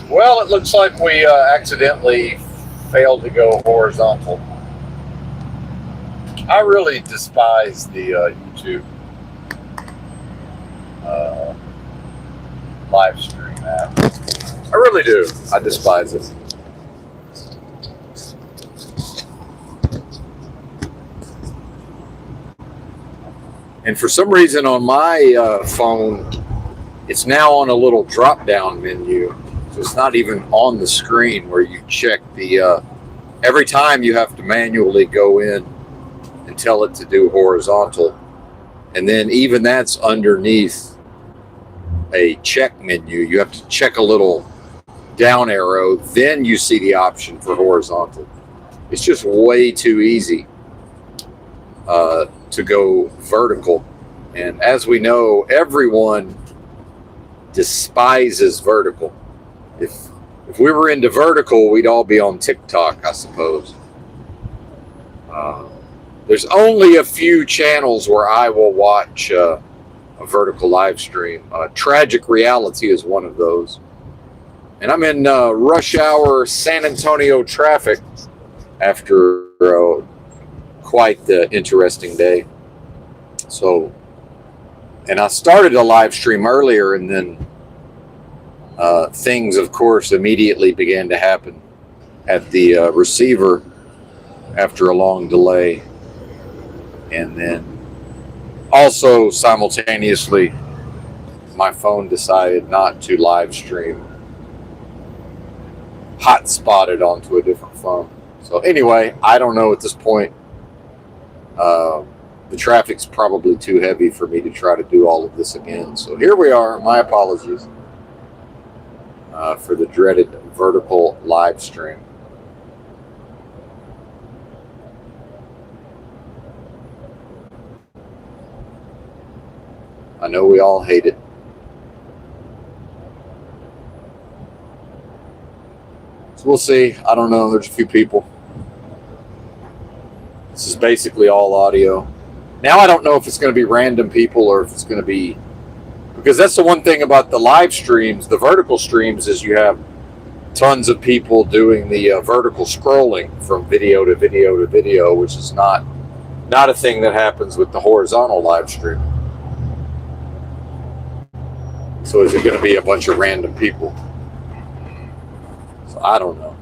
Well, it looks like we accidentally failed to go horizontal. I really despise the YouTube uh, live stream app. I really do. I despise it. And for some reason on my phone, it's now on a little drop-down menu. So it's not even on the screen where you check the... every time you have to manually go in and tell it to do horizontal. And then even that's underneath a check menu. You have to check a little down arrow. Then you see the option for horizontal. It's just way too easy to go vertical. And as we know, everyone despises vertical. If we were into vertical, we'd all be on TikTok, I suppose. There's only a few channels where I will watch a vertical live stream. Tragic Reality is one of those. And I'm in rush hour San Antonio traffic after quite the interesting day. So, and I started a live stream earlier, and then things, of course, immediately began to happen at the receiver after a long delay. And then also simultaneously, my phone decided not to live stream. Hot-spotted onto a different phone. So anyway, I don't know at this point. The traffic's probably too heavy for me to try to do all of this again. So here we are. My apologies for the dreaded vertical live stream. I know we all hate it. So we'll see. I don't know. There's a few people. This is basically all audio. Now I don't know if it's going to be random people or if it's going to be... Because that's the one thing about the live streams, the vertical streams, is you have tons of people doing the vertical scrolling from video to video to video, which is not a thing that happens with the horizontal live stream. So is it going to be a bunch of random people? So I don't know.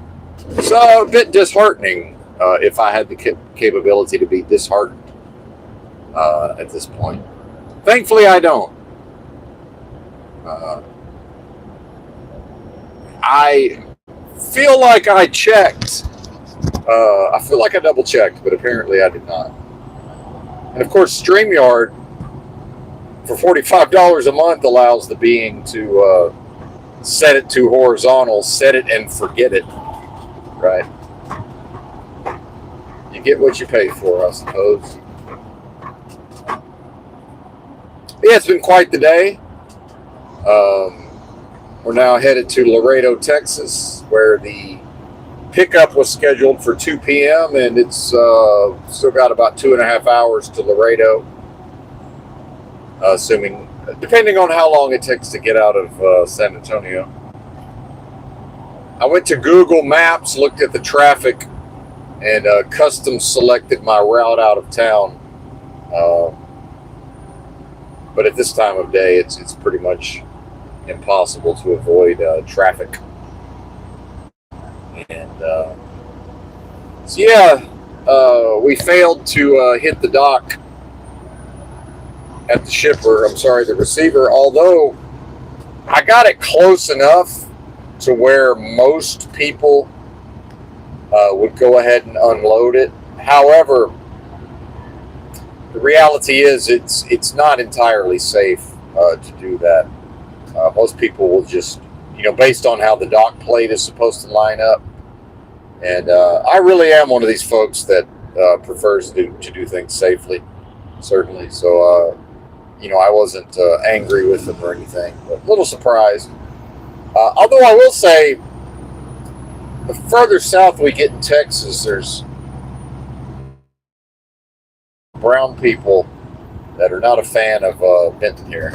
So a bit disheartening if I had the capability to be disheartened at this point. Thankfully, I don't. I feel like I checked. I feel like I double checked, but apparently I did not. And of course, StreamYard for $45 a month allows the being to set it to horizontal, set it and forget it. Right? You get what you pay for, I suppose. Yeah, it's been quite the day. We're now headed to Laredo, Texas, where the pickup was scheduled for 2 p.m. and it's still got about 2.5 hours to Laredo, depending on how long it takes to get out of San Antonio. I went to Google Maps, looked at the traffic, and custom selected my route out of town. But at this time of day, it's pretty much impossible to avoid traffic. And so yeah, we failed to hit the dock at the shipper. I'm sorry, the receiver. Although I got it close enough to where most people would go ahead and unload it. However, the reality is it's not entirely safe to do that. Most people will just, based on how the dock plate is supposed to line up. And I really am one of these folks that prefers to do things safely, certainly. So, I wasn't angry with them or anything, but a little surprised. Although I will say, the further south we get in Texas, there's brown people that are not a fan of Benton here.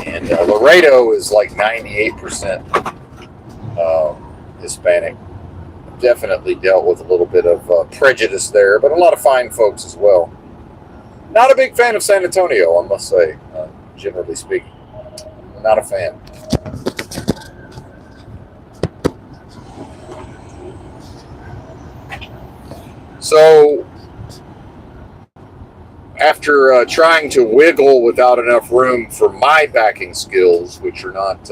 And Laredo is like 98% Hispanic. Definitely dealt with a little bit of prejudice there, but a lot of fine folks as well. Not a big fan of San Antonio, I must say, generally speaking. Not a fan. So, after trying to wiggle without enough room for my backing skills, which are not,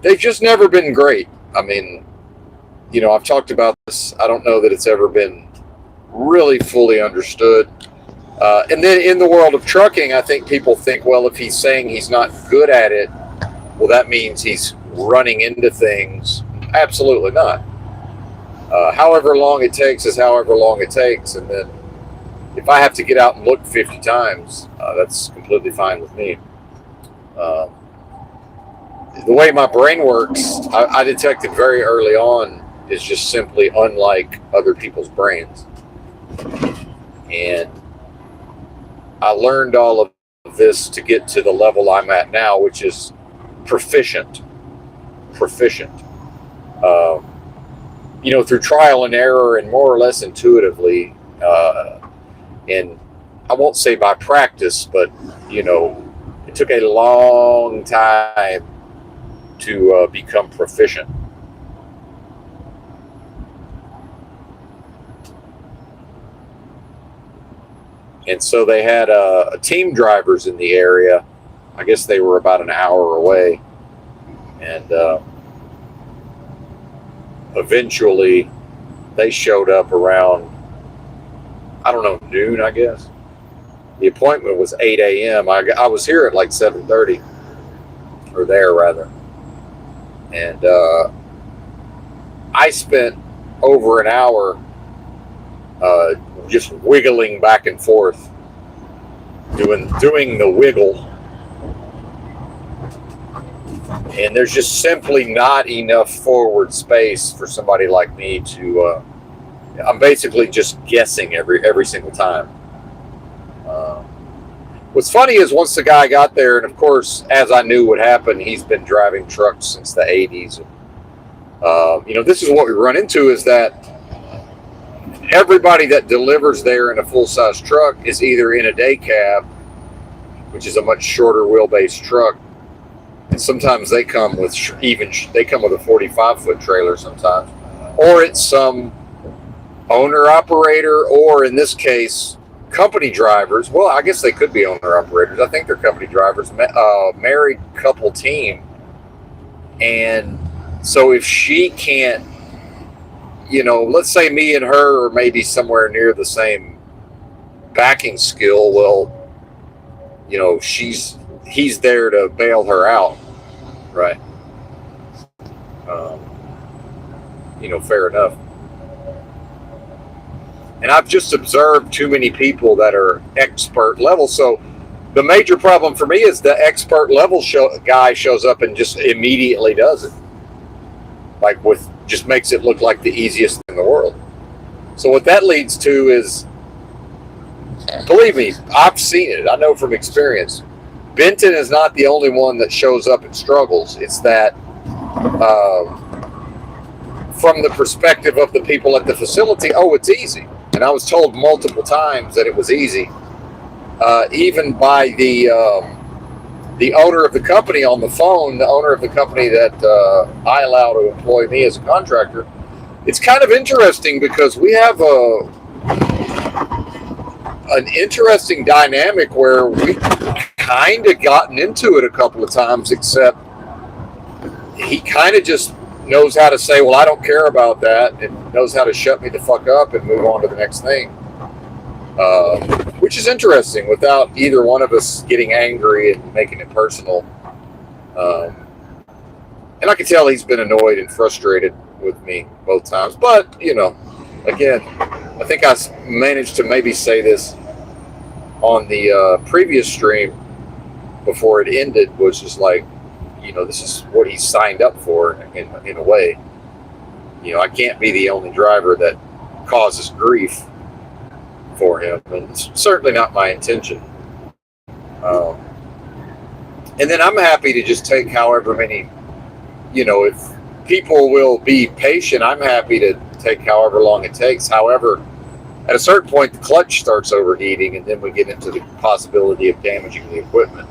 they've just never been great. I mean, I've talked about this. I don't know that it's ever been really fully understood. And then in the world of trucking, I think people think, well, if he's saying he's not good at it, well, that means he's running into things. Absolutely not. However long it takes is however long it takes. And then if I have to get out and look 50 times, that's completely fine with me. The way my brain works, I detected very early on, is just simply unlike other people's brains. And I learned all of this to get to the level I'm at now, which is proficient. Through trial and error and more or less intuitively, and I won't say by practice, but, it took a long time to become proficient. And so they had team drivers in the area. I guess they were about an hour away. And eventually they showed up around, I don't know, noon, I guess. The appointment was 8 a.m. I was here at like 7:30, or there rather. And I spent over an hour just wiggling back and forth, doing the wiggle. And there's just simply not enough forward space for somebody like me to. I'm basically just guessing every single time. What's funny is once the guy got there, and of course, as I knew would happen, he's been driving trucks since the 80s. This is what we run into, is that everybody that delivers there in a full-size truck is either in a day cab, which is a much shorter wheelbase truck, and sometimes they come with a 45-foot trailer sometimes, or it's some owner operator, or in this case, company drivers. Well, I guess they could be owner operators. I think they're company drivers, married couple team. And so if she can't, let's say me and her are maybe somewhere near the same backing skill, well, he's there to bail her out, right? Fair enough. And I've just observed too many people that are expert level. So the major problem for me is the expert level guy shows up and just immediately does it. Just makes it look like the easiest thing in the world. So what that leads to is, believe me, I've seen it. I know from experience. Benton is not the only one that shows up and struggles. It's that from the perspective of the people at the facility, it's easy. And I was told multiple times that it was easy, even by the owner of the company on the phone, the owner of the company that I allow to employ me as a contractor. It's kind of interesting because we have an interesting dynamic where we kind of gotten into it a couple of times, except he kind of just knows how to say, well, I don't care about that, and knows how to shut me the fuck up and move on to the next thing, which is interesting, without either one of us getting angry and making it personal. And I can tell he's been annoyed and frustrated with me both times, but again, I think I managed to maybe say this on the previous stream before it ended, was just like, this is what he signed up for in a way. I can't be the only driver that causes grief for him, and it's certainly not my intention. And then I'm happy to just take however many, if people will be patient, I'm happy to take however long it takes. However, at a certain point, the clutch starts overheating, and then we get into the possibility of damaging the equipment.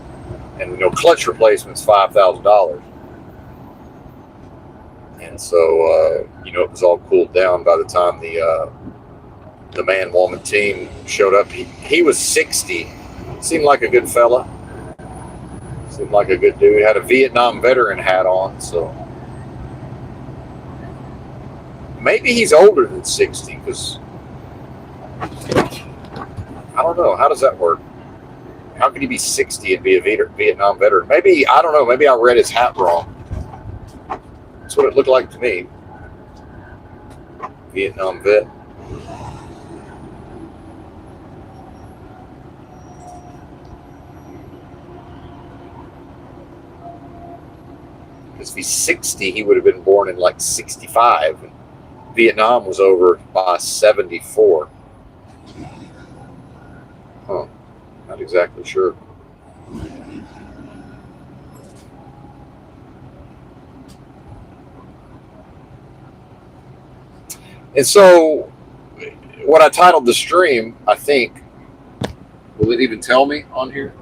And clutch replacement's $5,000. And so, it was all cooled down by the time the man-woman team showed up. He was 60. Seemed like a good fella. Seemed like a good dude. Had a Vietnam veteran hat on, so maybe he's older than 60, because I don't know. How does that work? How could he be 60 and be a Vietnam veteran? Maybe, I don't know. Maybe I read his hat wrong. That's what it looked like to me. Vietnam vet. Because if he's 60, he would have been born in like 65. And Vietnam was over by 74. Huh. Not exactly sure. And so, what I titled the stream, I think, will it even tell me on here?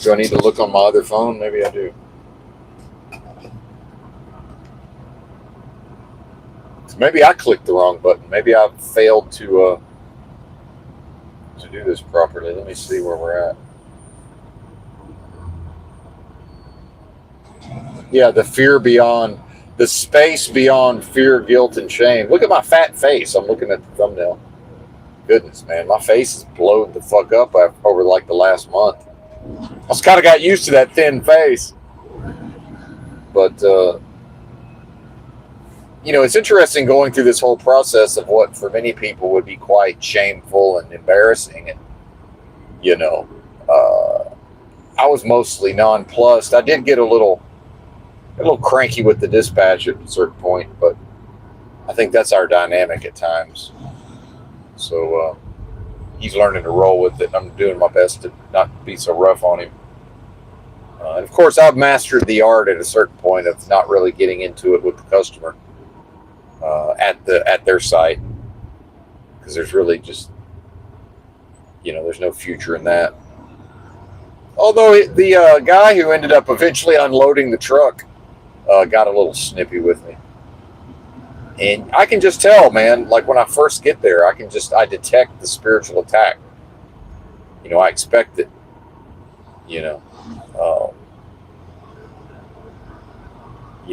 Do I need to look on my other phone? Maybe I do. Maybe I clicked the wrong button. Maybe I failed to do this properly. Let me see where we're at. Yeah, the space beyond fear, guilt, and shame. Look at my fat face. I'm looking at the thumbnail. Goodness, man, my face is blowed the fuck up over like the last month. I just kind of got used to that thin face. But, it's interesting going through this whole process of what for many people would be quite shameful and embarrassing. And, I was mostly nonplussed. I did get a little cranky with the dispatch at a certain point, but I think that's our dynamic at times. So he's learning to roll with it. I'm doing my best to not be so rough on him. And of course, I've mastered the art at a certain point of not really getting into it with the customer at their site, because there's really just there's no future in that. Although the guy who ended up eventually unloading the truck got a little snippy with me. And I can just tell, man, like when I first get there, I detect the spiritual attack. I expect it.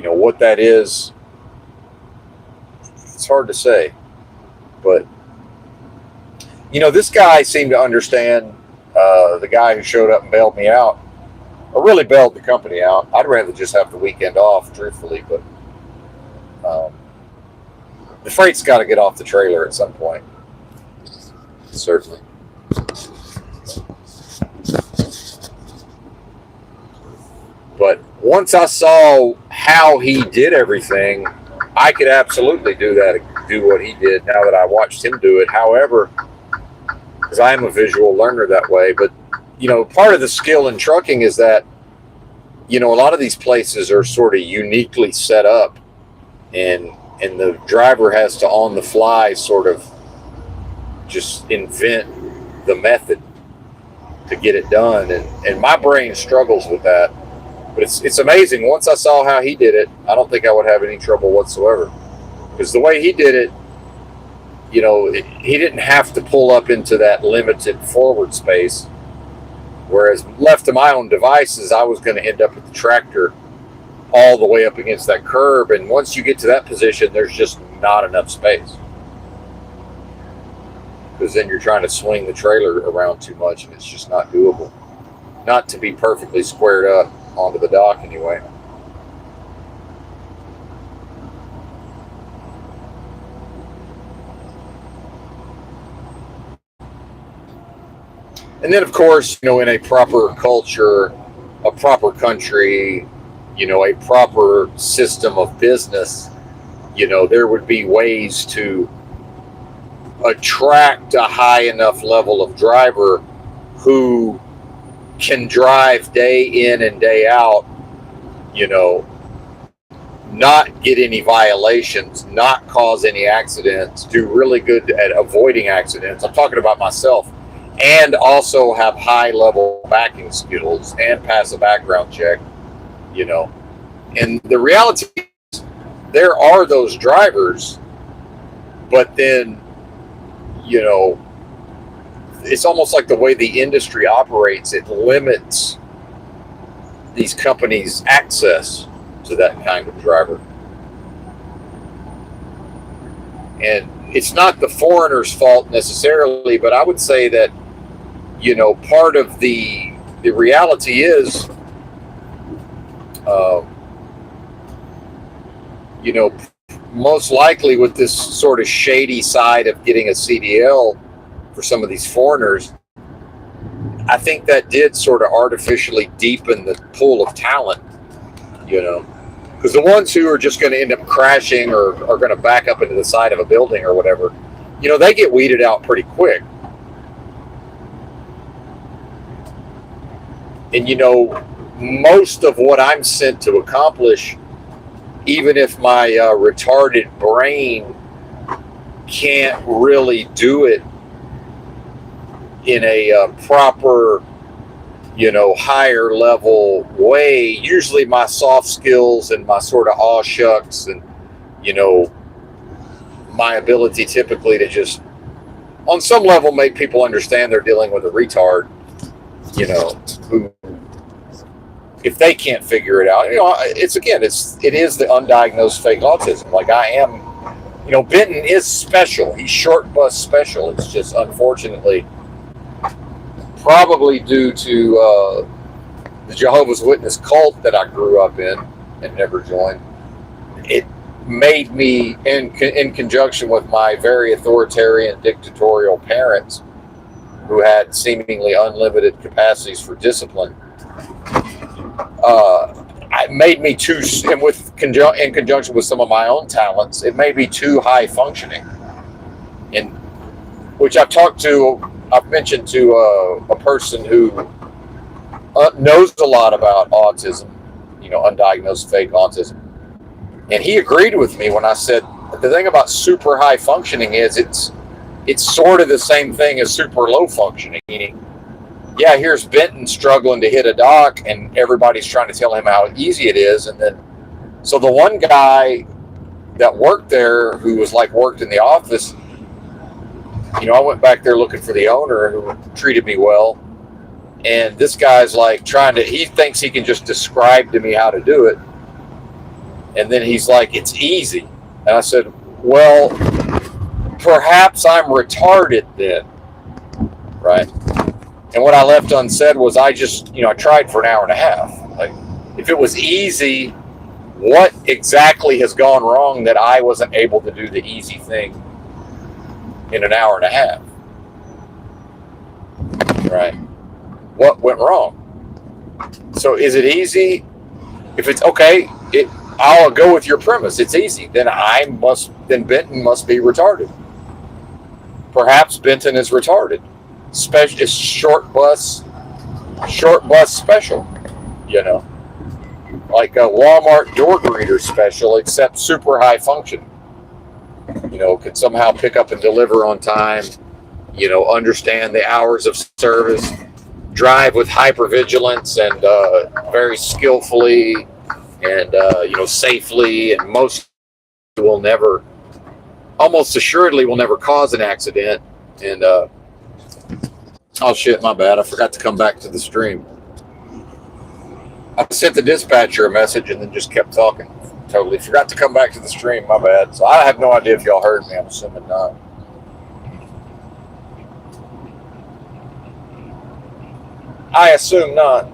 What that is, it's hard to say. But, this guy seemed to understand, the guy who showed up and bailed me out, or really bailed the company out. I'd rather just have the weekend off, truthfully, but the freight's got to get off the trailer at some point. Certainly. But once I saw how he did everything, I could absolutely do what he did now that I watched him do it. However, because I am a visual learner that way, but part of the skill in trucking is that a lot of these places are sort of uniquely set up, and the driver has to on the fly sort of just invent the method to get it done, and my brain struggles with that. But it's amazing. Once I saw how he did it, I don't think I would have any trouble whatsoever, because the way he did it, he didn't have to pull up into that limited forward space. Whereas left to my own devices, I was going to end up at the tractor all the way up against that curb. And once you get to that position, there's just not enough space, because then you're trying to swing the trailer around too much, and it's just not doable. Not to be perfectly squared up onto the dock anyway. And then, of course, in a proper culture, a proper country, a proper system of business, there would be ways to attract a high enough level of driver who can drive day in and day out you know, not get any violations, not cause any accidents, do really good at avoiding accidents. I'm talking about myself, and also have high level backing skills and pass a background check, you know. And the reality is, there are those drivers, but then, you know, it's almost like the way the industry operates, it limits these companies' access to that kind of driver. And it's not the foreigner's fault necessarily, but I would say that, you know, part of the reality is, you know, most likely with this sort of shady side of getting a CDL for some of these foreigners, I think that did sort of artificially deepen the pool of talent, you know, because the ones who are just going to end up crashing or are going to back up into the side of a building or whatever, you know, they get weeded out pretty quick. And, you know, most of what I'm sent to accomplish, even if my retarded brain can't really do it in a proper, you know, higher level way, usually my soft skills and my sort of aw shucks and, you know, my ability typically to just on some level make people understand they're dealing with a retard, you know, who, if they can't figure it out, you know, it is the undiagnosed fake autism. Like I am, you know, Benton is special. He's short bus special. It's just unfortunately probably due to the Jehovah's Witness cult that I grew up in and never joined. It made me, in conjunction with my very authoritarian, dictatorial parents who had seemingly unlimited capacities for discipline, it made me too, and in conjunction with some of my own talents, it made me too high functioning. And which I've mentioned to a person who knows a lot about autism, you know, undiagnosed fake autism. And he agreed with me when I said, the thing about super high functioning is it's sort of the same thing as super low functioning, meaning, yeah, here's Benton struggling to hit a dock and everybody's trying to tell him how easy it is. And then, so the one guy that worked there who was like worked in the office, you know, I went back there looking for the owner who treated me well. And this guy's like he thinks he can just describe to me how to do it. And then he's like, it's easy. And I said, well, perhaps I'm retarded then, right? And what I left unsaid was I tried for an hour and a half. Like, if it was easy, what exactly has gone wrong that I wasn't able to do the easy thing in an hour and a half? Right? What went wrong? So is it easy? If it's okay, I'll go with your premise. It's easy. Then Benton must be retarded. Perhaps Benton is retarded. It's short bus special, you know, like a Walmart door greeter special, except super high function. You know, could somehow pick up and deliver on time. You know, understand the hours of service, drive with hypervigilance and very skillfully and you know, safely, and almost assuredly will never cause an accident. And oh shit, my bad. I forgot to come back to the stream. I sent the dispatcher a message and then just kept talking. Totally forgot to come back to the stream, my bad. So I have no idea if y'all heard me. I'm assuming not. I assume not.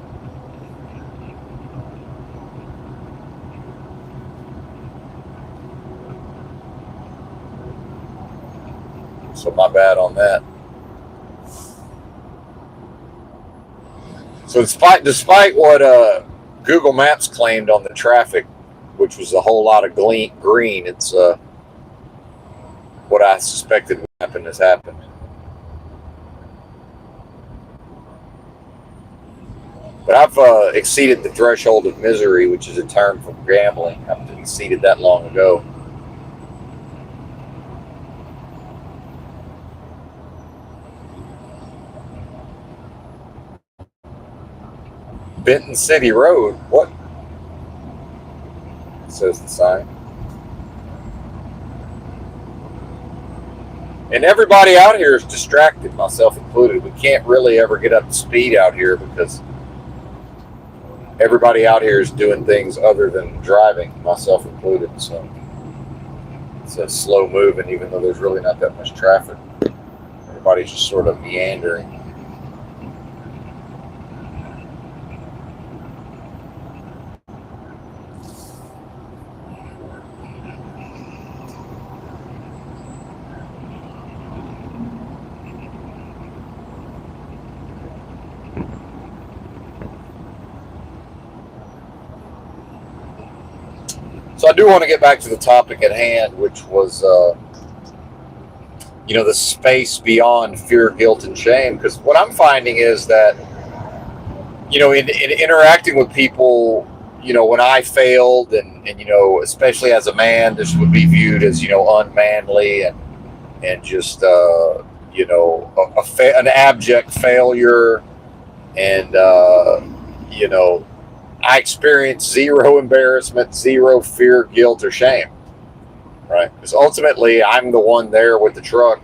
So my bad on that. So despite what Google Maps claimed on the traffic, which was a whole lot of green, it's what I suspected would happen has happened. But I've exceeded the threshold of misery, which is a term from gambling. I've exceeded that long ago. Benton City Road. What? Says the sign. And everybody out here is distracted, myself included. We can't really ever get up to speed out here because everybody out here is doing things other than driving, myself included. So it's a slow moving, even though there's really not that much traffic. Everybody's just sort of meandering. So I do want to get back to the topic at hand, which was, the space beyond fear, guilt, and shame. Because what I'm finding is that, in interacting with people, when I failed, and especially as a man, this would be viewed as, unmanly and just, an abject failure, and I experienced zero embarrassment, zero fear, guilt, or shame, right? Because ultimately, I'm the one there with the truck.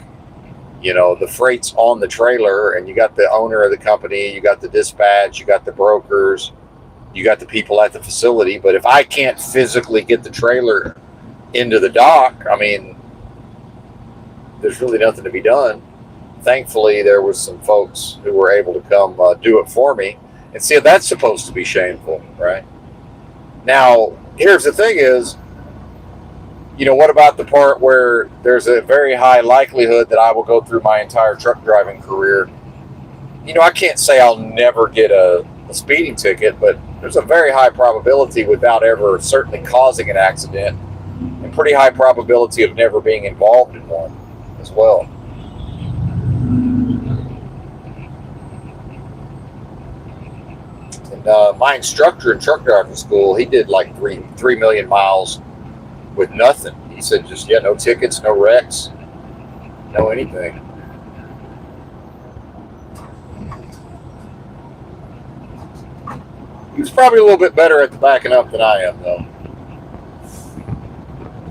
The freight's on the trailer, and you got the owner of the company, you got the dispatch, you got the brokers, you got the people at the facility. But if I can't physically get the trailer into the dock, I mean, there's really nothing to be done. Thankfully, there was some folks who were able to come do it for me. And see, that's supposed to be shameful, right? Now, here's the thing is, what about the part where there's a very high likelihood that I will go through my entire truck driving career? I can't say I'll never get a speeding ticket, but there's a very high probability without ever certainly causing an accident, and pretty high probability of never being involved in one as well. My instructor in truck driving school, he did like 3 million miles with nothing. He said just, no tickets, no wrecks, no anything. He was probably a little bit better at the backing up than I am, though.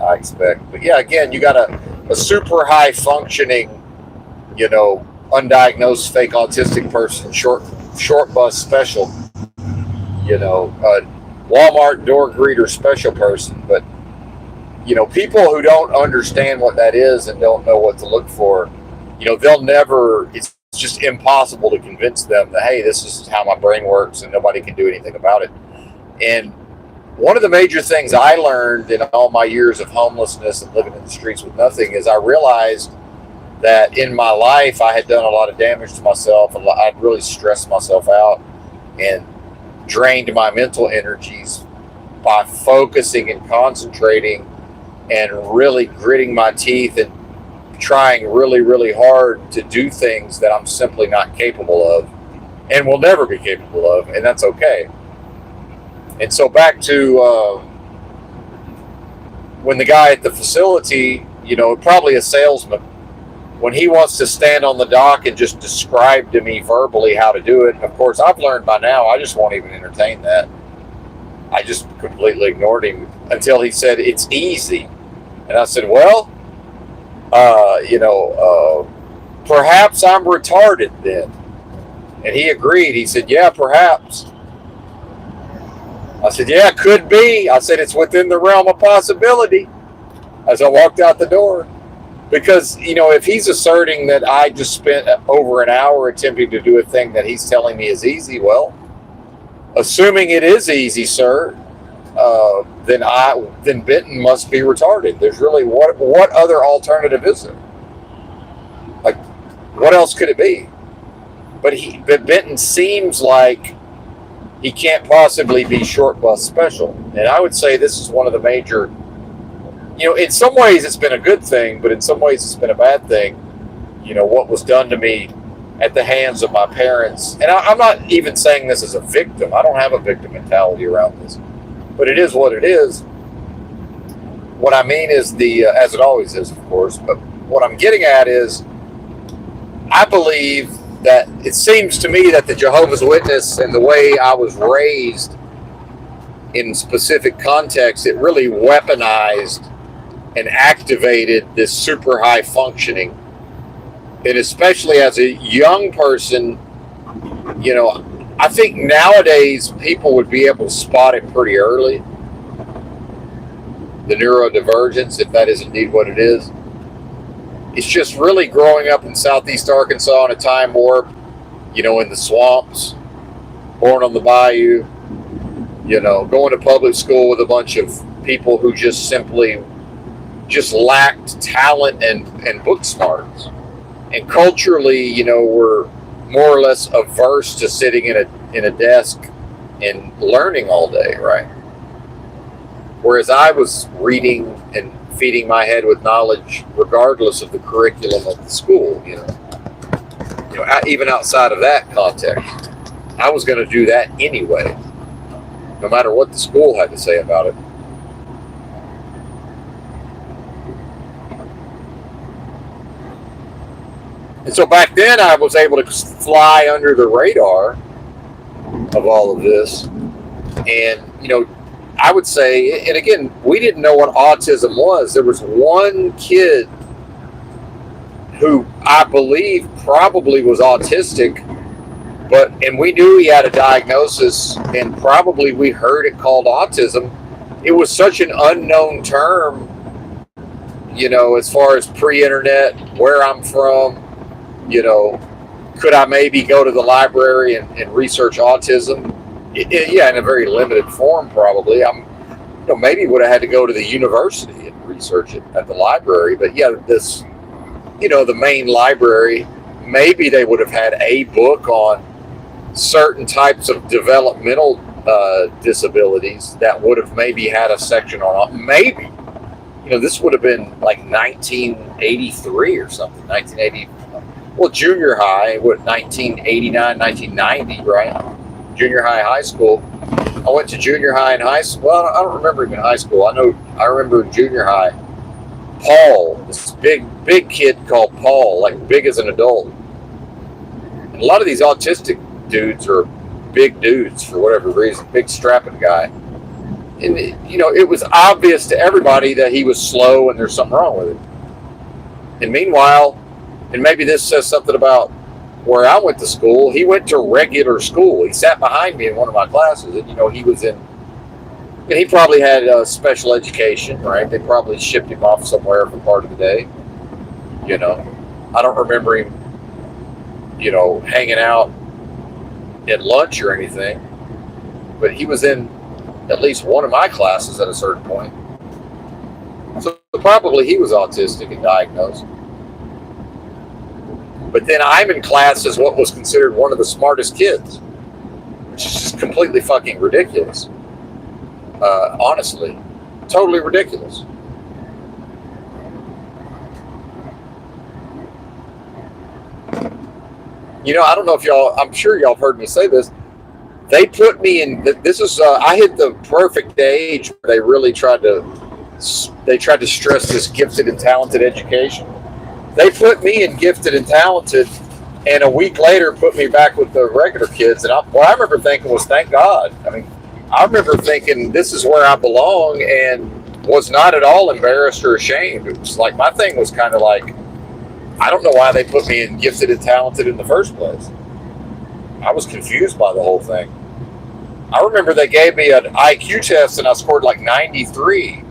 I expect. But yeah, again, you got a super high functioning, undiagnosed fake autistic person, short bus special, a Walmart door greeter special person. But, people who don't understand what that is and don't know what to look for, they'll never, it's just impossible to convince them that, hey, this is how my brain works and nobody can do anything about it. And one of the major things I learned in all my years of homelessness and living in the streets with nothing is I realized that in my life I had done a lot of damage to myself. I'd really stressed myself out and drained my mental energies by focusing and concentrating and really gritting my teeth and trying really, really hard to do things that I'm simply not capable of and will never be capable of, and that's okay. And so back to when the guy at the facility, probably a salesman, when he wants to stand on the dock and just describe to me verbally how to do it, of course, I've learned by now, I just won't even entertain that. I just completely ignored him until he said, it's easy. And I said, well, perhaps I'm retarded then. And he agreed. He said, yeah, perhaps. I said, yeah, could be. I said, it's within the realm of possibility as I walked out the door. Because, if he's asserting that I just spent over an hour attempting to do a thing that he's telling me is easy, well, assuming it is easy, sir, then Benton must be retarded. There's really, what other alternative is there? Like, what else could it be? But Benton seems like he can't possibly be short bus special. And I would say this is one of the major, in some ways it's been a good thing, but in some ways it's been a bad thing. What was done to me at the hands of my parents. And I'm not even saying this as a victim. I don't have a victim mentality around this, but it is what it is. What I mean is as it always is, of course, but what I'm getting at is I believe that it seems to me that the Jehovah's Witness and the way I was raised in specific context, it really weaponized and activated this super high functioning. And especially as a young person, I think nowadays people would be able to spot it pretty early. The neurodivergence, if that is indeed what it is. It's just really growing up in Southeast Arkansas in a time warp, in the swamps, born on the bayou, going to public school with a bunch of people who just simply lacked talent and book smarts. And culturally, we're more or less averse to sitting in a desk and learning all day, right? Whereas I was reading and feeding my head with knowledge regardless of the curriculum of the school, even outside of that context. I was going to do that anyway, no matter what the school had to say about it. And so back then I was able to fly under the radar of all of this. And, I would say, and again, we didn't know what autism was. There was one kid who I believe probably was autistic, and we knew he had a diagnosis, and probably we heard it called autism. It was such an unknown term, as far as pre-internet, where I'm from, could I maybe go to the library and research autism? Yeah, in a very limited form, probably. Maybe would have had to go to the university and research it at the library. But yeah, this, the main library, maybe they would have had a book on certain types of developmental disabilities that would have maybe had a section on, maybe, this would have been like 1983 or something, 1980. Well, junior high, 1989, 1990, right? Junior high school. I went to junior high and high school. Well, I don't remember even high school. I remember in junior high, Paul, this big kid called Paul, like big as an adult. And a lot of these autistic dudes are big dudes for whatever reason, big strapping guy. And, it was obvious to everybody that he was slow and there's something wrong with it. And meanwhile, and maybe this says something about where I went to school, he went to regular school. He sat behind me in one of my classes, and he was and he probably had special education, right? They probably shipped him off somewhere for part of the day. I don't remember him, hanging out at lunch or anything, but he was in at least one of my classes at a certain point. So probably he was autistic and diagnosed. But then I'm in class as what was considered one of the smartest kids, which is just completely fucking ridiculous. Honestly, totally ridiculous. I don't know if I'm sure y'all have heard me say this. They put me in, this is, I hit the perfect age where they really tried to stress this gifted and talented education. They put me in gifted and talented, and a week later put me back with the regular kids. And what I remember thinking was, thank God. I remember thinking this is where I belong, and was not at all embarrassed or ashamed. It was like, my thing was kind of like, I don't know why they put me in gifted and talented in the first place. I was confused by the whole thing. I remember they gave me an IQ test, and I scored like 93.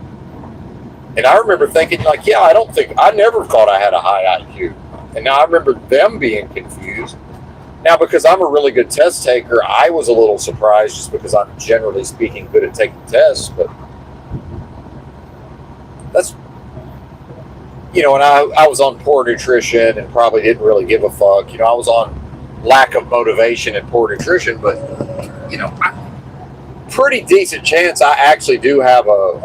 And I remember thinking, like, yeah, I never thought I had a high IQ. And now I remember them being confused. Now, because I'm a really good test taker, I was a little surprised just because I'm generally speaking good at taking tests. But that's, and I was on poor nutrition and probably didn't really give a fuck. I was on lack of motivation and poor nutrition, but, pretty decent chance I actually do have an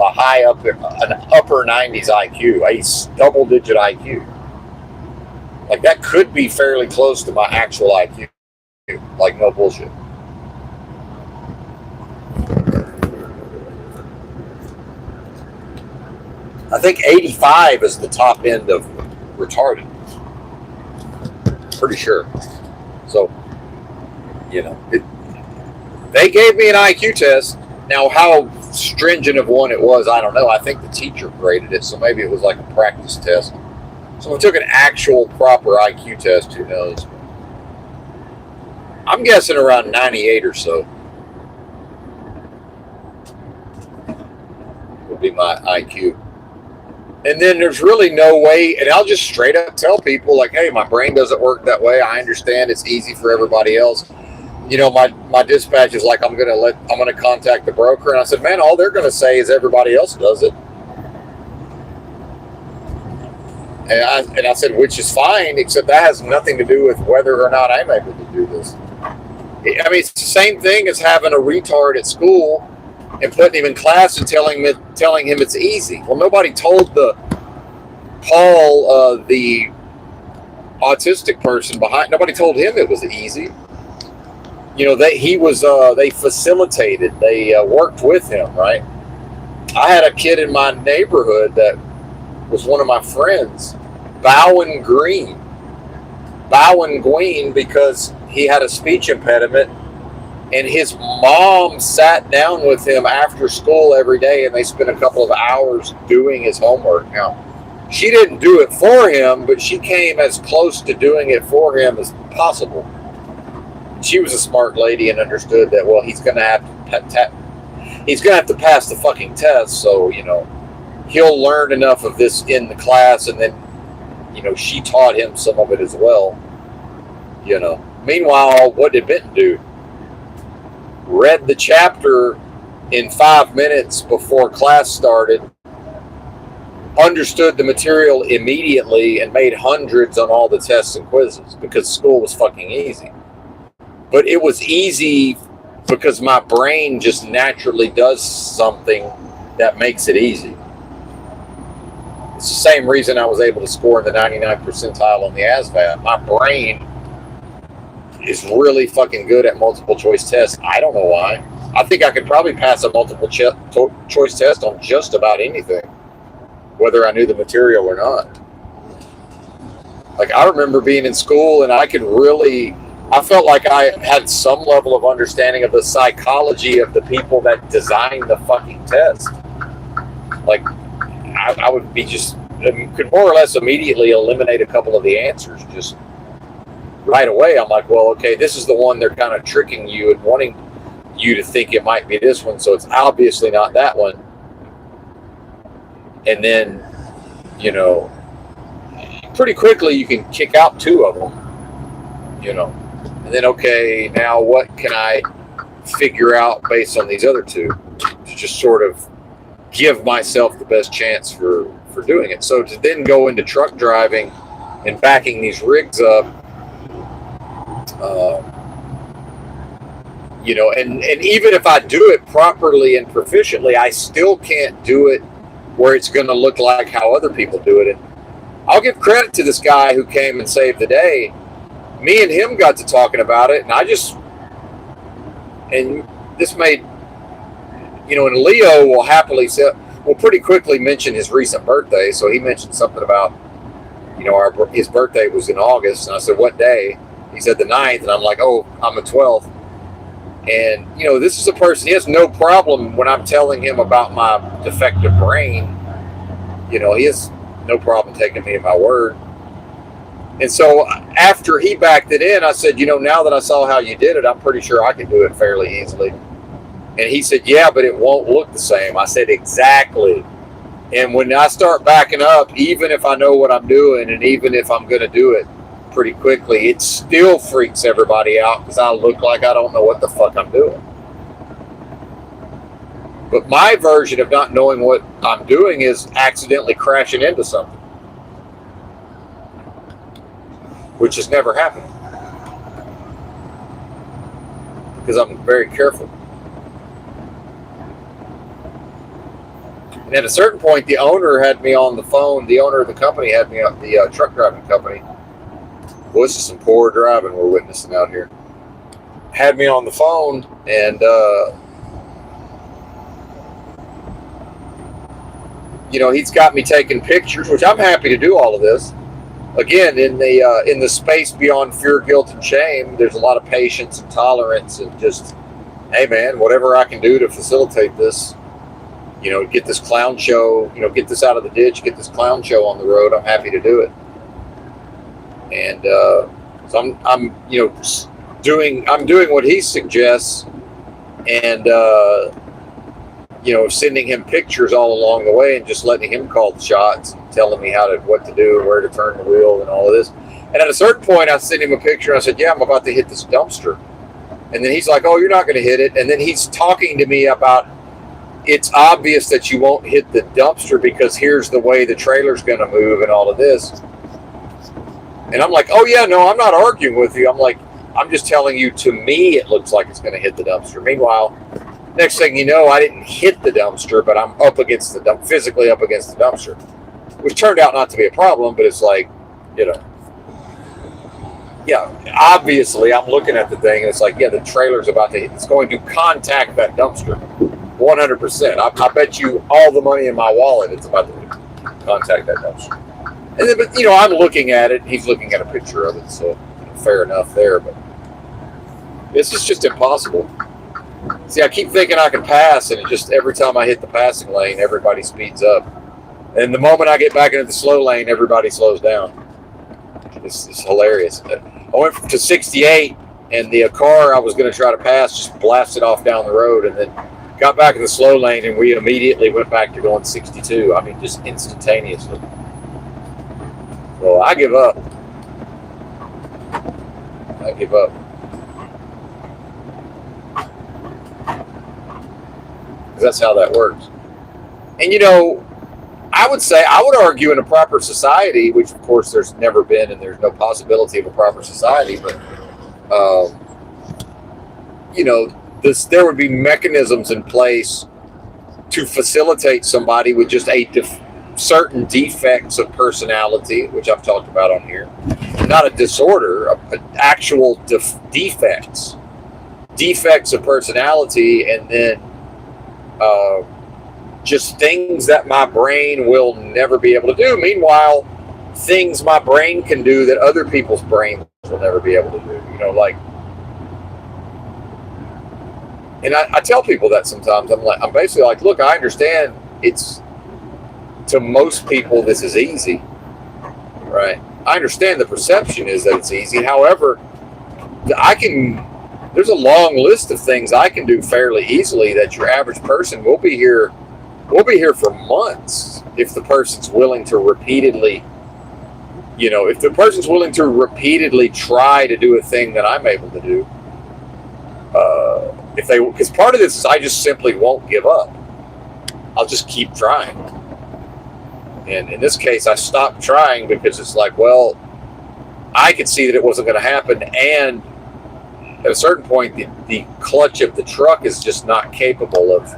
upper 90s IQ, a double-digit IQ. Like, that could be fairly close to my actual IQ. Like, no bullshit. I think 85 is the top end of retarded. Pretty sure. So, they gave me an IQ test. Now, how stringent of one it was, I don't know. I think the teacher graded it, so maybe it was like a practice test. So I took an actual proper IQ test, who knows? I'm guessing around 98 or so would be my IQ. And then there's really no way, and I'll just straight up tell people, like, hey, my brain doesn't work that way. I understand it's easy for everybody else. My dispatch is like, I'm gonna contact the broker, and I said, man, all they're gonna say is everybody else does it. And I said, which is fine, except that has nothing to do with whether or not I'm able to do this. I mean, it's the same thing as having a retard at school and putting him in class and telling him it's easy. Well, nobody told Paul, the autistic person behind, nobody told him it was easy. They facilitated, they worked with him, right? I had a kid in my neighborhood that was one of my friends, bowing green, because he had a speech impediment, and his mom sat down with him after school every day, and they spent a couple of hours doing his homework. Now, she didn't do it for him, but she came as close to doing it for him as possible. She was a smart lady and understood that, well, he's going to have to pass the fucking test, so, he'll learn enough of this in the class, and then, she taught him some of it as well. Meanwhile, what did Benton do? Read the chapter in 5 minutes before class started, understood the material immediately, and made hundreds on all the tests and quizzes because school was fucking easy. But it was easy because my brain just naturally does something that makes it easy. It's the same reason I was able to score in the 99th percentile on the ASVAB. My brain is really fucking good at multiple choice tests. I don't know why. I think I could probably pass a multiple choice test on just about anything, whether I knew the material or not. Like, I remember being in school and I felt like I had some level of understanding of the psychology of the people that designed the fucking test. Like, I would could more or less immediately eliminate a couple of the answers just right away. I'm like, well, okay, this is the one they're kind of tricking you and wanting you to think it might be this one, so it's obviously not that one. And then, pretty quickly you can kick out two of them, and then, okay, now what can I figure out based on these other two to just sort of give myself the best chance for doing it. So to then go into truck driving and backing these rigs up, and even if I do it properly and proficiently, I still can't do it where it's going to look like how other people do it. And I'll give credit to this guy who came and saved the day. Me and him got to talking about it, and this made, and Leo will pretty quickly mention his recent birthday. So he mentioned something about, his birthday was in August. And I said, what day? He said the 9th. And I'm like, oh, I'm the 12th. And, this is a person, he has no problem when I'm telling him about my defective brain. He has no problem taking me at my word. And so after he backed it in, I said, now that I saw how you did it, I'm pretty sure I can do it fairly easily. And he said, yeah, but it won't look the same. I said, exactly. And when I start backing up, even if I know what I'm doing and even if I'm going to do it pretty quickly, it still freaks everybody out because I look like I don't know what the fuck I'm doing. But my version of not knowing what I'm doing is accidentally crashing into something, which has never happened because I'm very careful. And at a certain point, the owner had me on the phone. The owner of the company had me on the truck driving company. Well, this is some poor driving we're witnessing out here. Had me on the phone, and he's got me taking pictures, which I'm happy to do all of this. Again, in the space beyond fear, guilt, and shame, there's a lot of patience and tolerance, and just, hey man, whatever I can do to facilitate this, get this clown show, get this out of the ditch, get this clown show on the road, I'm happy to do it. And so I'm doing what he suggests, and sending him pictures all along the way, and just letting him call the shots, and telling me what to do, where to turn the wheel, and all of this. And at a certain point, I sent him a picture, and I said, "Yeah, I'm about to hit this dumpster." And then he's like, "Oh, you're not going to hit it." And then he's talking to me about, it's obvious that you won't hit the dumpster because here's the way the trailer's going to move and all of this. And I'm like, "Oh yeah, no, I'm not arguing with you." I'm like, "I'm just telling you, to me, it looks like it's going to hit the dumpster." Meanwhile, next thing you know, I didn't hit the dumpster, but I'm up against the physically up against the dumpster, which turned out not to be a problem. But it's like, yeah, obviously I'm looking at the thing, and it's like, yeah, the trailer's about to hit. It's going to contact that dumpster, 100%. I bet you all the money in my wallet it's about to contact that dumpster. And then, but I'm looking at it. He's looking at a picture of it, so fair enough there. But this is just impossible. See, I keep thinking I can pass, and it just, every time I hit the passing lane, everybody speeds up. And the moment I get back into the slow lane, everybody slows down. It's hilarious. I went to 68, and the car I was going to try to pass just blasted off down the road, and then got back in the slow lane, and we immediately went back to going 62. I mean, just instantaneously. Well, I give up. Because that's how that works. And I would argue in a proper society, which of course there's never been, and there's no possibility of a proper society, but there would be mechanisms in place to facilitate somebody with just certain defects of personality, which I've talked about on here. Not a disorder, actual defects of personality, and then just things that my brain will never be able to do. Meanwhile, things my brain can do that other people's brains will never be able to do. And I tell people that sometimes. I'm basically like, look, I understand to most people this is easy, right? I understand the perception is that it's easy. However, there's a long list of things I can do fairly easily that your average person will be here for months if the person's willing to repeatedly, try to do a thing that I'm able to do. Because part of this is I just simply won't give up. I'll just keep trying. And in this case, I stopped trying because it's like, well, I could see that it wasn't going to happen, and at a certain point, the clutch of the truck is just not capable of,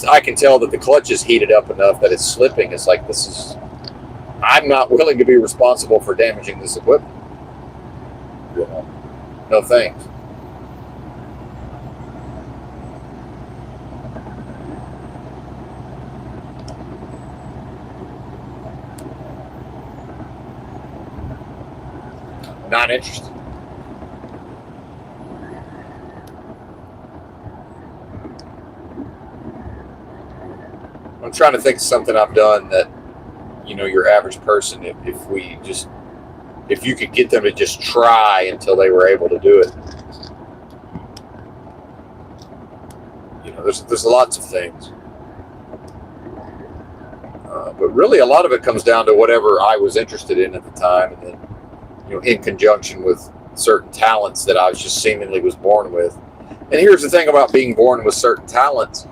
I can tell that the clutch is heated up enough that it's slipping. It's like, I'm not willing to be responsible for damaging this equipment. No thanks. Not interested. I'm trying to think of something I've done that, your average person, if you could get them to just try until they were able to do it. There's lots of things. But really a lot of it comes down to whatever I was interested in at the time, and then, in conjunction with certain talents that I just seemingly was born with. And here's the thing about being born with certain talents.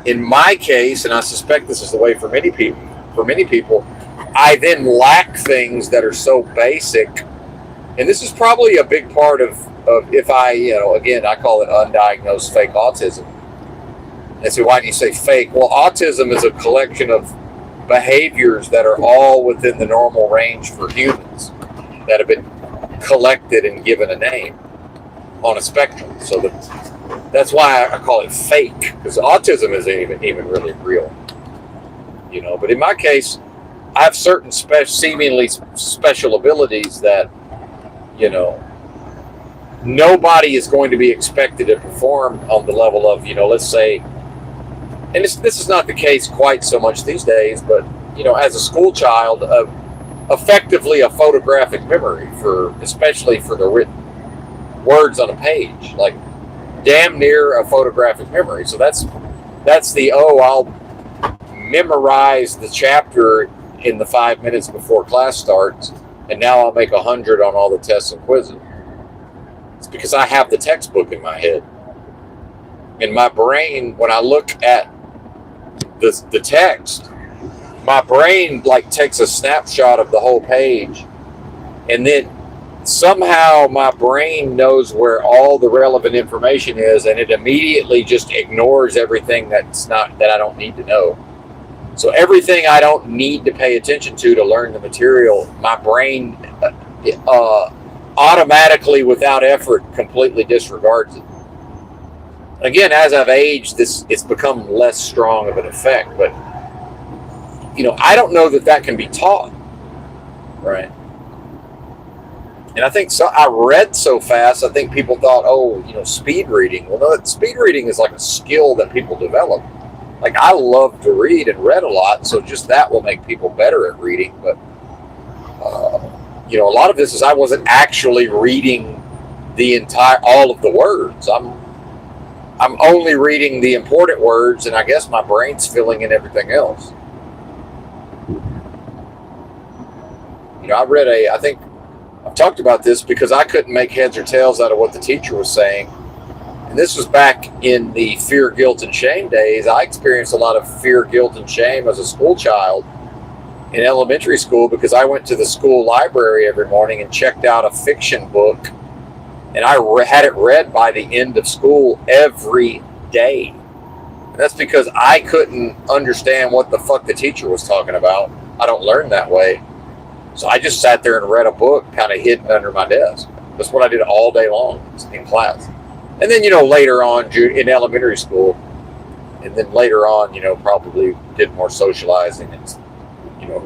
In my case, and I suspect this is the way for many people, I then lack things that are so basic. And this is probably a big part of if I, again, I call it undiagnosed fake autism. And so why do you say fake? Well, autism is a collection of behaviors that are all within the normal range for humans. that have been collected and given a name on a spectrum. So that's why I call it fake, because autism isn't even really real, you know. But in my case, I have certain seemingly special abilities that, you know, nobody is going to be expected to perform on the level of, you know, let's say, and this is not the case quite so much these days, but, you know, as a school child, effectively a photographic memory, especially for the written words on a page, like damn near a photographic memory. So that's I'll memorize the chapter in the 5 minutes before class starts, and now I'll make 100 on all the tests and quizzes. It's because I have the textbook in my head. In my brain, when I look at the text, my brain like takes a snapshot of the whole page, and then somehow my brain knows where all the relevant information is, and it immediately just ignores everything that I don't need to know. So everything I don't need to pay attention to learn the material, my brain automatically, without effort, completely disregards it. Again, as I've aged, it's become less strong of an effect, but, you know, I don't know that can be taught, right? And I think I read so fast, I think people thought, oh, you know, speed reading. Well, no, speed reading is like a skill that people develop. Like, I love to read and read a lot, so just that will make people better at reading. But, you know, a lot of this is I wasn't actually reading all of the words. I'm only reading the important words, and I guess my brain's filling in everything else. You know, I think I've talked about this because I couldn't make heads or tails out of what the teacher was saying. And this was back in the fear, guilt, and shame days. I experienced a lot of fear, guilt, and shame as a school child in elementary school because I went to the school library every morning and checked out a fiction book. And I had it read by the end of school every day. And that's because I couldn't understand what the fuck the teacher was talking about. I don't learn that way. So I just sat there and read a book kind of hidden under my desk. That's what I did all day long in class. And then, you know, later on in elementary school, and then later on, you know, probably did more socializing and, you know,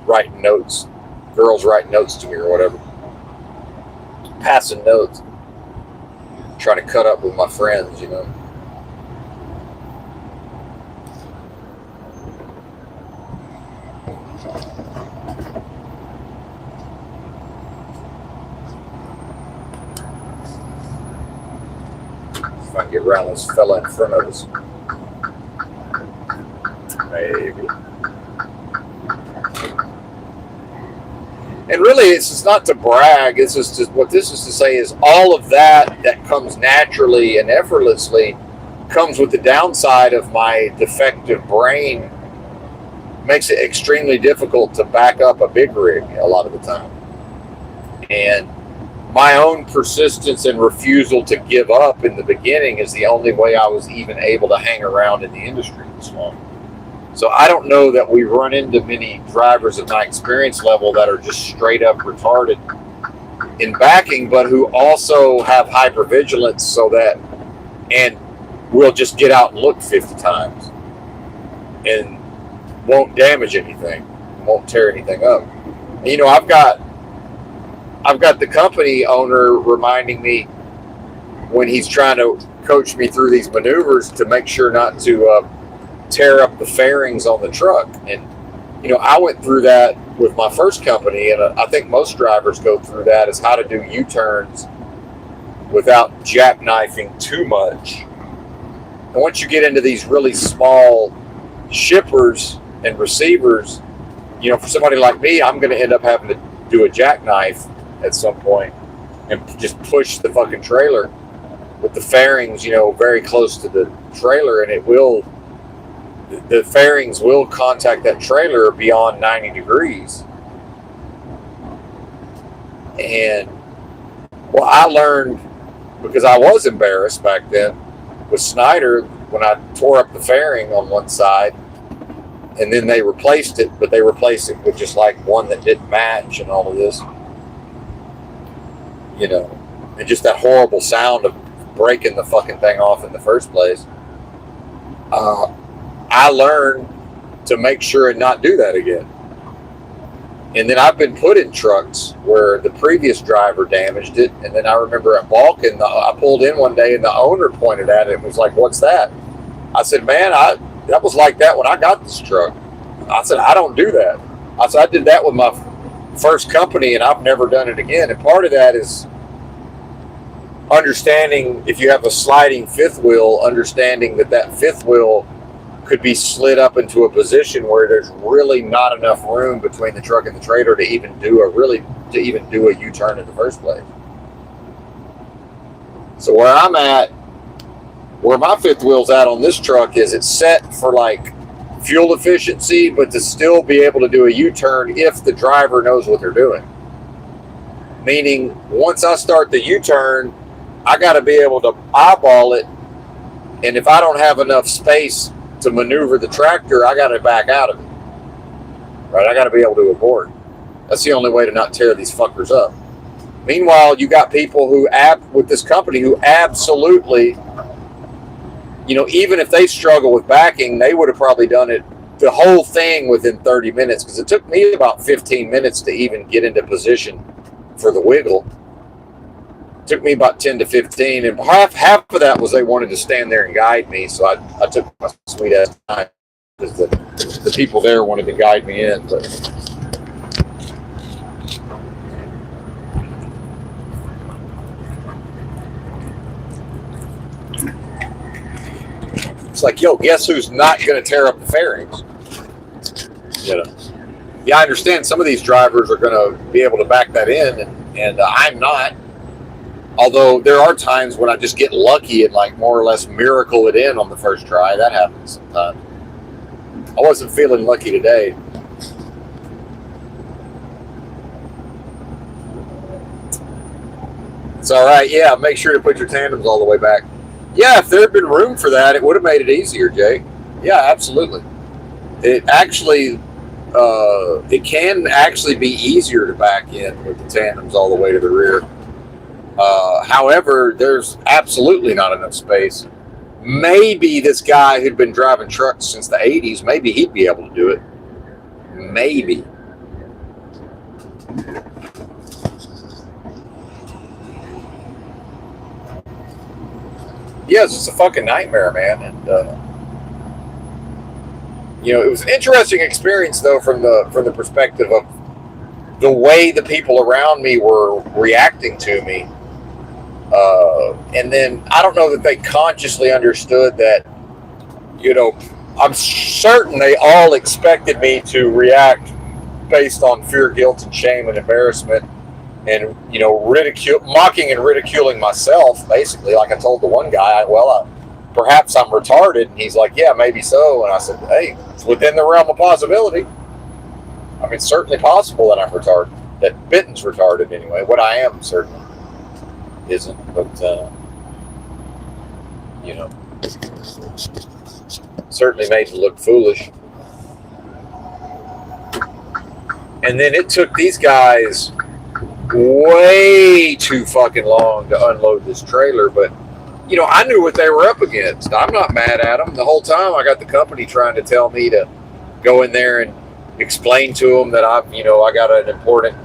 writing notes, girls writing notes to me or whatever. Passing notes, trying to cut up with my friends, you know. If I can get around this fella in front of us. Maybe. And really, it's just not to brag. It's just what this is to say is all of that comes naturally and effortlessly comes with the downside of my defective brain. Makes it extremely difficult to back up a big rig a lot of the time. And my own persistence and refusal to give up in the beginning is the only way I was even able to hang around in the industry this long. So I don't know that we run into many drivers at my experience level that are just straight up retarded in backing, but who also have hypervigilance and will just get out and look 50 times and won't damage anything, won't tear anything up. And, you know, I've got the company owner reminding me when he's trying to coach me through these maneuvers to make sure not to tear up the fairings on the truck. And, you know, I went through that with my first company, and I think most drivers go through that, is how to do U-turns without jackknifing too much. And once you get into these really small shippers and receivers, you know, for somebody like me, I'm going to end up having to do a jackknife at some point and just push the fucking trailer with the fairings, you know, very close to the trailer, and the fairings will contact that trailer beyond 90 degrees. And well, I learned, because I was embarrassed back then with Snyder when I tore up the fairing on one side, and then they replaced it, but they replaced it with just like one that didn't match and all of this. you know, and just that horrible sound of breaking the fucking thing off in the first place. I learned to make sure and not do that again. And then I've been put in trucks where the previous driver damaged it. And then I remember at Balkan, I pulled in one day and the owner pointed at it and was like, "What's that?" I said, "Man, that was like that when I got this truck." I said, "I don't do that." I said, "I did that with my first company and I've never done it again." And part of that is understanding, if you have a sliding fifth wheel, understanding that fifth wheel could be slid up into a position where there's really not enough room between the truck and the trailer to even do a U-turn in the first place. So where I'm at, where my fifth wheel's at on this truck is it's set for like fuel efficiency, but to still be able to do a U-turn if the driver knows what they're doing. Meaning, once I start the U-turn, I got to be able to eyeball it, and if I don't have enough space to maneuver the tractor, I got to back out of it. Right? I got to be able to abort. That's the only way to not tear these fuckers up. Meanwhile, you got people with this company who absolutely, even if they struggle with backing, they would have probably done it, the whole thing, within 30 minutes, because it took me about 15 minutes to even get into position for the wiggle. It took me about 10 to 15, and half of that was they wanted to stand there and guide me, so I took my sweet ass time, because the people there wanted to guide me in. But it's like, yo, guess who's not going to tear up the fairings? Yeah, I understand some of these drivers are going to be able to back that in, and I'm not. Although there are times when I just get lucky and like more or less miracle it in on the first try. That happens sometimes. I wasn't feeling lucky today. It's all right. Yeah, make sure to put your tandems all the way back. Yeah, if there had been room for that, it would have made it easier, Jake. Yeah, absolutely. It actually, it can actually be easier to back in with the tandems all the way to the rear. However, there's absolutely not enough space. Maybe this guy who'd been driving trucks since the 80s, maybe he'd be able to do it. Maybe. Yes, it's a fucking nightmare, man. And it was an interesting experience, though, from the perspective of the way the people around me were reacting to me. And then I don't know that they consciously understood that, I'm certain they all expected me to react based on fear, guilt, and shame and embarrassment, and mocking and ridiculing myself, basically. Like I told the one guy, perhaps I'm retarded, and he's like, yeah, maybe so. And I said, hey, it's within the realm of possibility. I mean, it's certainly possible that I'm retarded, that Benton's retarded anyway. What I am certainly isn't, but certainly made to look foolish. And then it took these guys way too fucking long to unload this trailer, but I knew what they were up against. I'm not mad at them. The whole time I got the company trying to tell me to go in there and explain to them that I got an important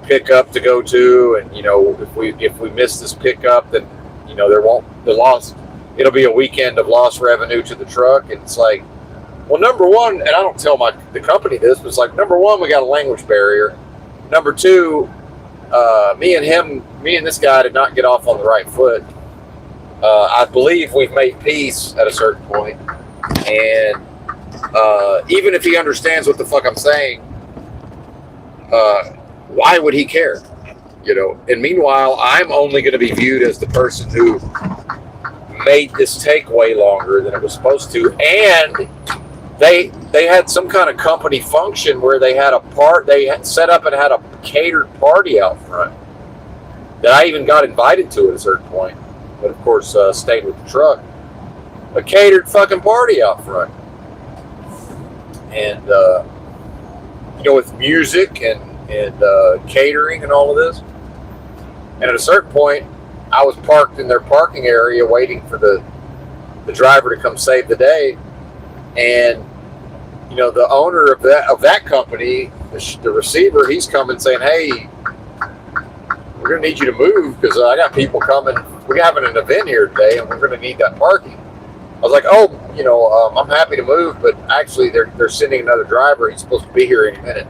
pickup to go to, and if we miss this pickup, then it'll be a weekend of lost revenue to the truck. And it's like, well, number one, and I don't tell the company this, but it's like, number one, we got a language barrier. Number two, me and this guy did not get off on the right foot. I believe we've made peace at a certain point, and even if he understands what the fuck I'm saying, why would he care? And meanwhile, I'm only going to be viewed as the person who made this take way longer than it was supposed to. And they had some kind of company function where they had had set up and had a catered party out front that I even got invited to at a certain point, but of course stayed with the truck. A catered fucking party out front, and with music and catering and all of this. And at a certain point, I was parked in their parking area waiting for the driver to come save the day. And, the owner of that company, the receiver, he's coming saying, "Hey, we're going to need you to move because I got people coming. We're having an event here today, and we're going to need that parking." I was like, "Oh, I'm happy to move, but actually they're sending another driver. He's supposed to be here any minute.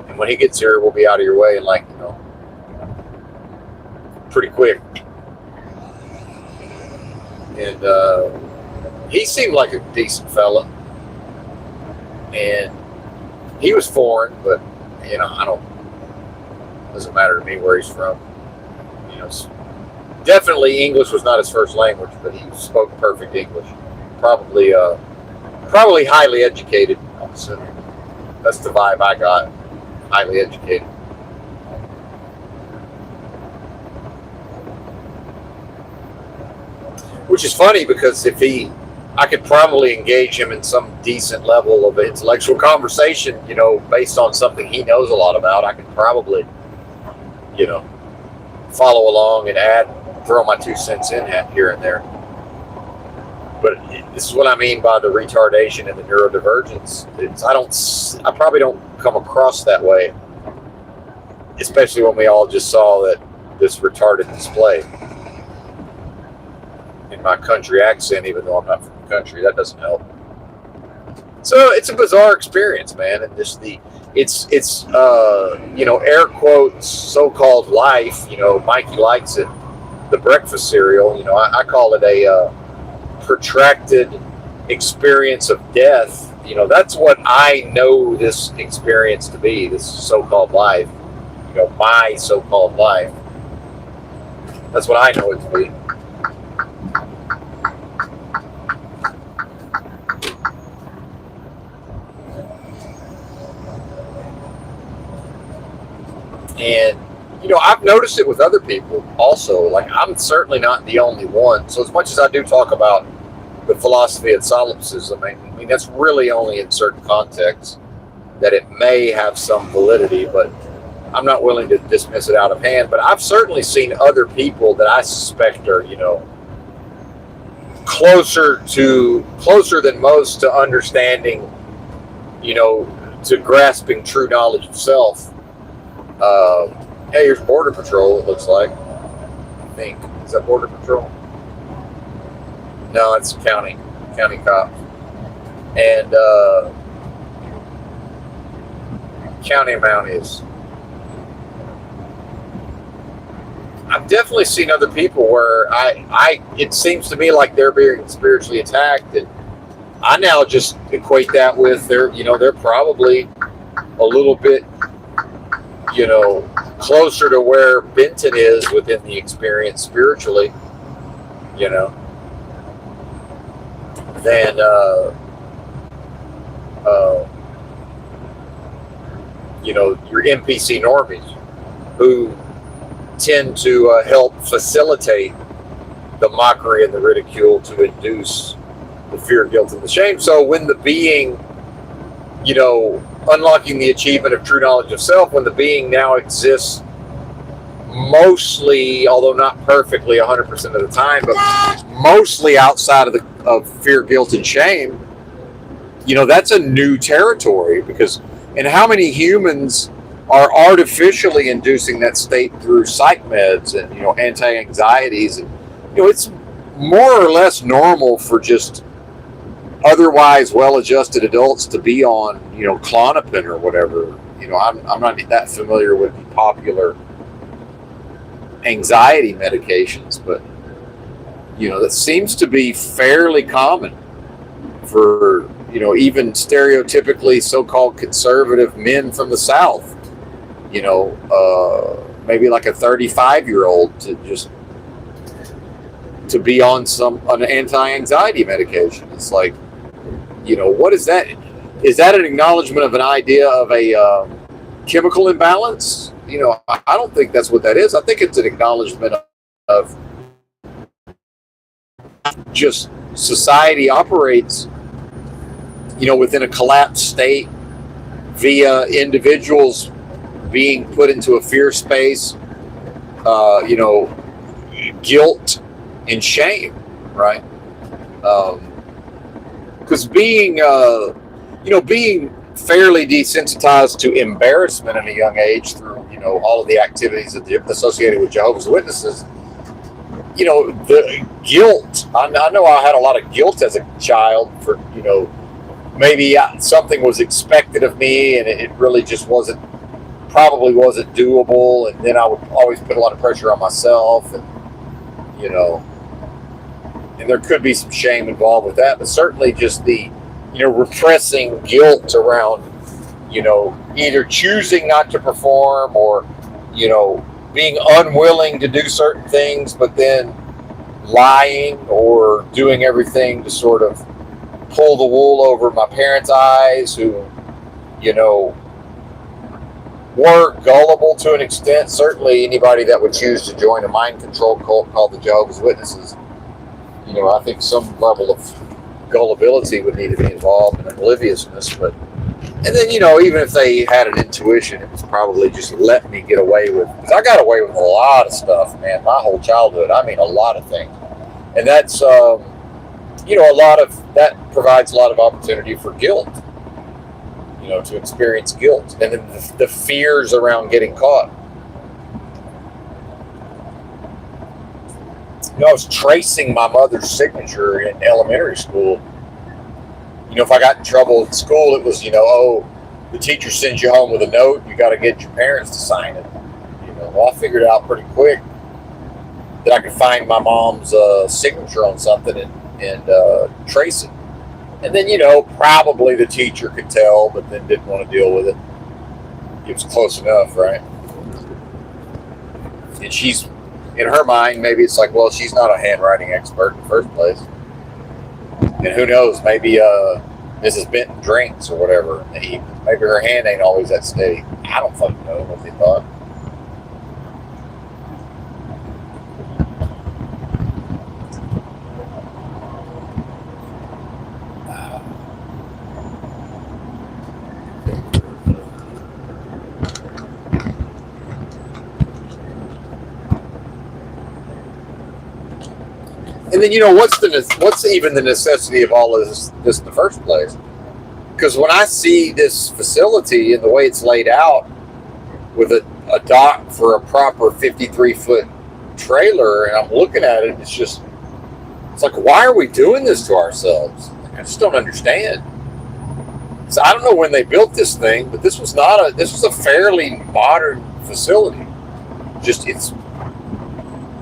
And when he gets here, we'll be out of your way in pretty quick." And he seemed like a decent fella. And he was foreign, but, doesn't matter to me where he's from. Definitely English was not his first language, but he spoke perfect English. Probably highly educated, I'm assuming. That's the vibe I got. Highly educated. Which is funny because I could probably engage him in some decent level of intellectual conversation, based on something he knows a lot about. I could probably, follow along and throw my 2 cents in here and there. But this is what I mean by the retardation and the neurodivergence. I probably don't come across that way, especially when we all just saw this retarded display in my country accent, even though I'm not from the country. That doesn't help. So it's a bizarre experience, man. And it's air quotes so-called life. Mikey likes it. The breakfast cereal. I call it a protracted experience of death. That's what I know this experience to be. This so-called life. My so-called life. That's what I know it to be. And, I've noticed it with other people also. Like, I'm certainly not the only one. So as much as I do talk about the philosophy of solipsism, I mean that's really only in certain contexts that it may have some validity, but I'm not willing to dismiss it out of hand. But I've certainly seen other people that I suspect are, closer than most to understanding, to grasping true knowledge of self. Hey, here's Border Patrol, it looks like. I think. Is that Border Patrol? No, it's county cops. And county Mounties. I've definitely seen other people where it seems to me like they're being spiritually attacked, and I now just equate that with they're probably a little bit closer to where Benton is within the experience spiritually, than your NPC normies who tend to help facilitate the mockery and the ridicule to induce the fear, guilt, and the shame. So when the being, unlocking the achievement of true knowledge of self, when the being now exists mostly, although not perfectly 100% of the time, but mostly outside of fear, guilt, and shame, that's a new territory. And how many humans are artificially inducing that state through psych meds and anti-anxieties, and it's more or less normal for just otherwise well-adjusted adults to be on Klonopin or whatever. I'm not that familiar with the popular anxiety medications, but that seems to be fairly common for even stereotypically so-called conservative men from the South. Maybe like a 35-year-old to be on an anti-anxiety medication. It's like, what is that? Is that an acknowledgement of an idea of a chemical imbalance? I don't think that's what that is. I think it's an acknowledgement of just society operates, within a collapsed state via individuals being put into a fear space, you know, guilt and shame, right? Because being fairly desensitized to embarrassment at a young age through, all of the activities associated with Jehovah's Witnesses, the guilt. I know I had a lot of guilt as a child for, maybe something was expected of me and it really just probably wasn't doable. And then I would always put a lot of pressure on myself and there could be some shame involved with that, but certainly just the, repressing guilt around, either choosing not to perform or, being unwilling to do certain things, but then lying or doing everything to sort of pull the wool over my parents' eyes, who, were gullible to an extent. Certainly anybody that would choose to join a mind control cult called the Jehovah's Witnesses, I think some level of gullibility would need to be involved and obliviousness. And then, even if they had an intuition, it was probably just let me get away with, because I got away with a lot of stuff, man, my whole childhood. I mean, a lot of things. And that's, a lot of, that provides a lot of opportunity for guilt, to experience guilt. And then the fears around getting caught. I was tracing my mother's signature in elementary school. If I got in trouble at school, it was, the teacher sends you home with a note, you got to get your parents to sign it. Well, I figured out pretty quick that I could find my mom's signature on something and trace it. And then, probably the teacher could tell, but then didn't want to deal with it. It was close enough, right? And she's, in her mind, maybe it's like, well, she's not a handwriting expert in the first place. And who knows, maybe Mrs. Benton drinks or whatever in the evening. Maybe her hand ain't always that steady. I don't fucking know what they thought. And then, what's even the necessity of all of this in the first place? Because when I see this facility and the way it's laid out with a dock for a proper 53-foot trailer, and I'm looking at it, it's like, why are we doing this to ourselves? I just don't understand. So I don't know when they built this thing, but this was a fairly modern facility. It's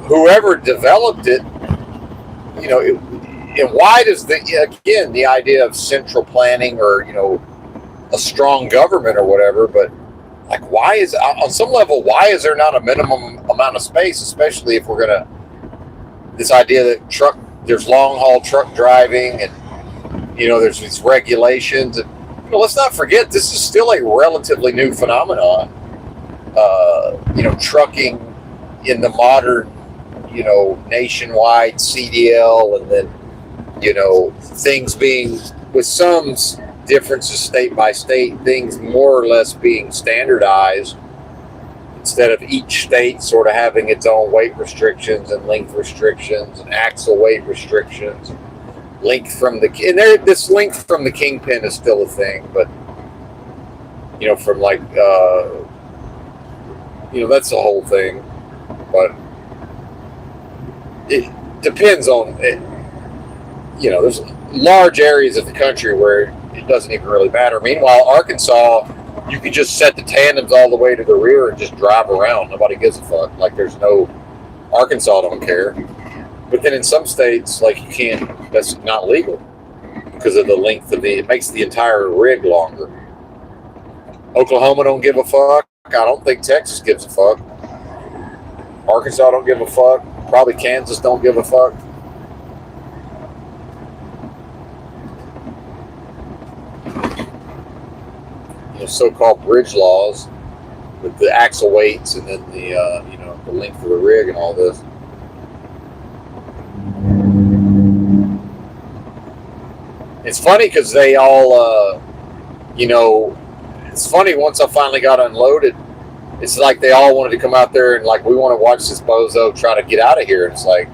whoever developed it. And why does the idea of central planning or, a strong government or whatever, but like, on some level, why is there not a minimum amount of space, especially if we're going to, this idea that there's long haul truck driving and, there's these regulations and, let's not forget, this is still a relatively new phenomenon. Trucking in the modern, nationwide CDL, and then, things being, with some differences state by state, things more or less being standardized instead of each state sort of having its own weight restrictions and length restrictions and axle weight restrictions. This length from the kingpin is still a thing, but, from like, that's the whole thing, but it depends on it. There's large areas of the country where it doesn't even really matter. Meanwhile, Arkansas, you can just set the tandems all the way to the rear and just drive around. Nobody gives a fuck. Like, Arkansas don't care. But then in some states, like, you can't, that's not legal because of the length of it makes the entire rig longer. Oklahoma don't give a fuck. I don't think Texas gives a fuck. Arkansas don't give a fuck. Probably Kansas don't give a fuck. So-called bridge laws with the axle weights and then the length of the rig and all this. It's funny because they all, it's funny once I finally got unloaded it's like they all wanted to come out there and like, we want to watch this bozo try to get out of here. And it's like,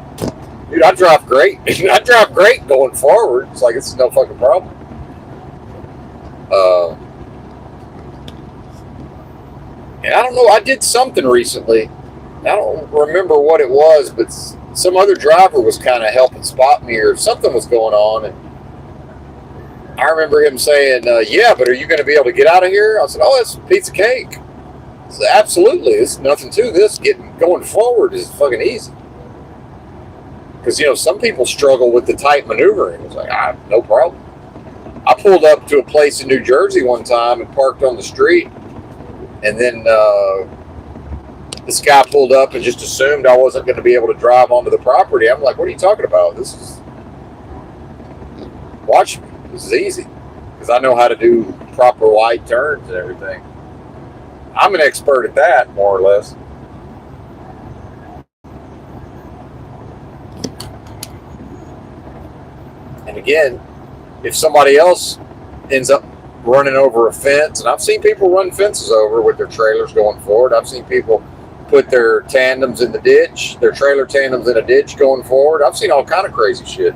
dude, I drive great. I drive great going forward. It's like, it's no fucking problem. And I don't know, I did something recently. I don't remember what it was, but some other driver was kind of helping spot me, or something was going on. And I remember him saying, yeah, but are you going to be able to get out of here? I said, oh, it's a piece of cake. I said, absolutely. There's nothing to this. Going forward is fucking easy. Because, you know, some people struggle with the tight maneuvering. It's like, no problem. I pulled up to a place in New Jersey one time and parked on the street. And then this guy pulled up and just assumed I wasn't going to be able to drive onto the property. I'm like, what are you talking about? Watch me. This is easy. Because I know how to do proper wide turns and everything. I'm an expert at that, more or less. And again, if somebody else ends up running over a fence, and I've seen people run fences over with their trailers going forward. I've seen people put their tandems in the ditch, their trailer tandems in a ditch going forward. I've seen all kind of crazy shit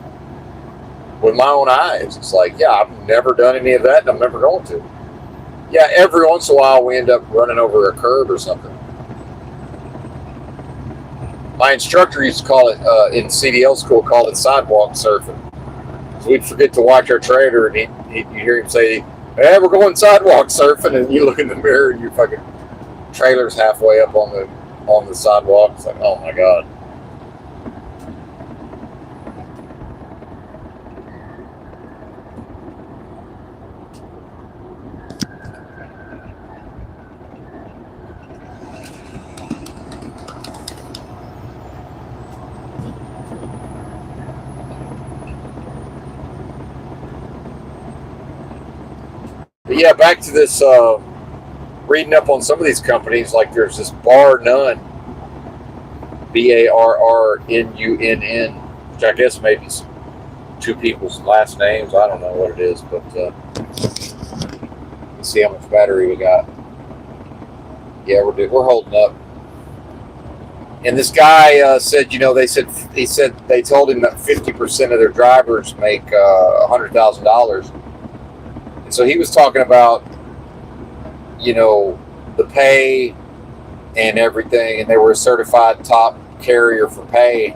with my own eyes. It's like, yeah, I've never done any of that, and I'm never going to. Yeah, every once in a while we end up running over a curb or something. My instructor used to call it, in CDL school, call it sidewalk surfing. So we'd forget to watch our trailer, and you hear him say, hey, we're going sidewalk surfing, and you look in the mirror and your fucking trailer's halfway up on the sidewalk. It's like, oh my God. But yeah, back to this, reading up on some of these companies, like there's this Bar None, BARRNUNN, which I guess maybe two people's last names. I don't know what it is, but let's see how much battery we got. Yeah, we're holding up. And this guy said, you know, he said they told him that 50% of their drivers make $100,000. And so he was talking about, you know, the pay and everything, and they were a certified top carrier for pay,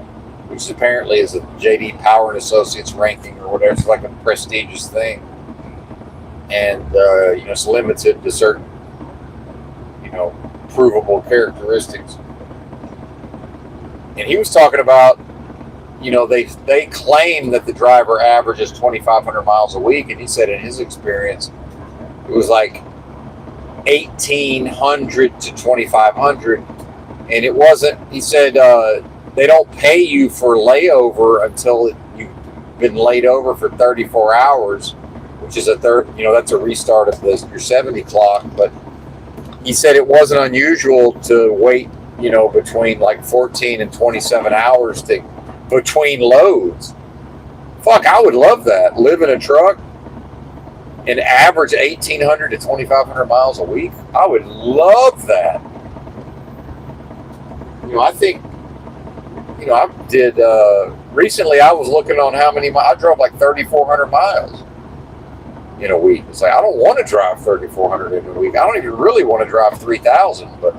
which apparently is a JD Power and Associates ranking or whatever. It's like a prestigious thing, and you know, it's limited to certain, you know, provable characteristics. And he was talking about, you know, they claim that the driver averages 2,500 miles a week, and he said in his experience it was like 1,800 to 2,500, and it wasn't. He said they don't pay you for layover until you've been laid over for 34 hours, which is that's a restart of your 70 clock. But he said it wasn't unusual to wait, you know, between like 14 and 27 hours between loads. Fuck, I would love that. Live in a truck and average 1,800 to 2,500 miles a week. I would love that. You know, I think, you know, I did, recently I was looking on how many miles. I drove like 3,400 miles in a week. It's like, I don't want to drive 3,400 in a week. I don't even really want to drive 3,000, but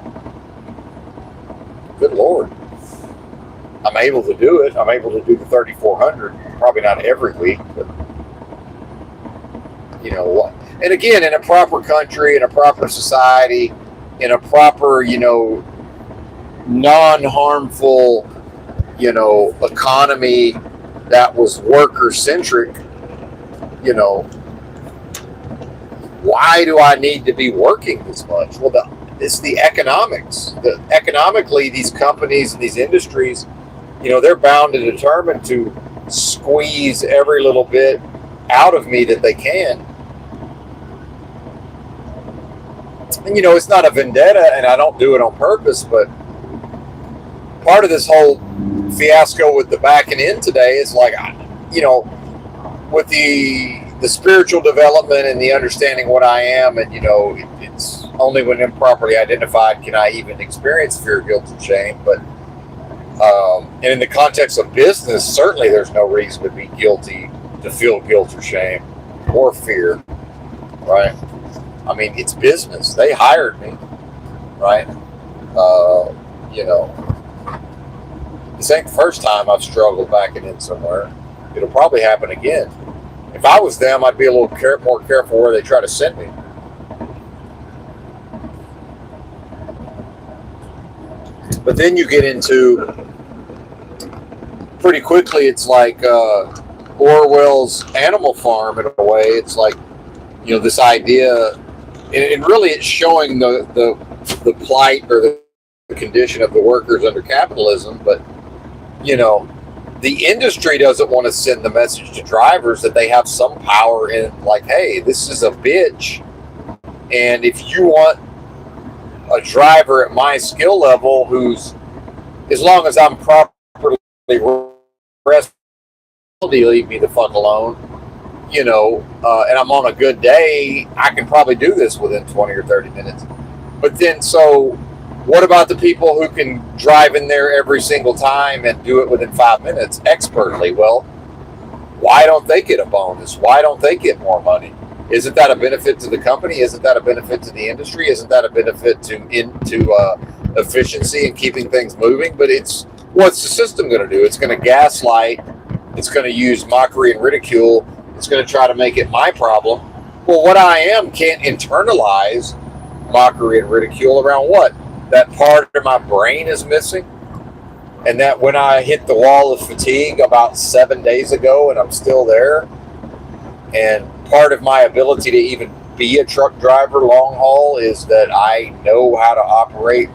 good Lord. I'm able to do it. I'm able to do the 3,400. Probably not every week, but you know what? And again, in a proper country, in a proper society, in a proper, you know, non-harmful, you know, economy that was worker-centric, you know, why do I need to be working this much? Well, it's the economics. Economically, these companies and these industries, you know, they're bound and determined to squeeze every little bit out of me that they can. And, you know, it's not a vendetta, and I don't do it on purpose, but part of this whole fiasco with the backing in today is like, you know, with the spiritual development and the understanding what I am, and, you know, it's only when improperly identified can I even experience fear, guilt, and shame. But and in the context of business, certainly there's no reason to be guilty, to feel guilt or shame or fear, right? I mean, it's business. They hired me, right? You know, this ain't the first time I've struggled backing in somewhere. It'll probably happen again. If I was them, I'd be a little more careful where they try to send me. But then you get into, pretty quickly, it's like Orwell's Animal Farm in a way. It's like, this idea, and really it's showing the plight or the condition of the workers under capitalism. But, the industry doesn't want to send the message to drivers that they have some power in, like, hey, this is a bitch. And if you want a driver at my skill level who's, as long as I'm properly rested, leave me the fuck alone, and I'm on a good day, I can probably do this within 20 or 30 minutes. But then, so what about the people who can drive in there every single time and do it within 5 minutes expertly? Well, why don't they get a bonus? Why don't they get more money? Isn't that a benefit to the company? Isn't that a benefit to the industry? Isn't that a benefit to efficiency and keeping things moving? But what's the system going to do? It's going to gaslight. It's going to use mockery and ridicule. It's going to try to make it my problem. Well, what I am can't internalize mockery and ridicule around what? That part of my brain is missing. And that when I hit the wall of fatigue about 7 days ago and I'm still there, and part of my ability to even be a truck driver long haul is that I know how to operate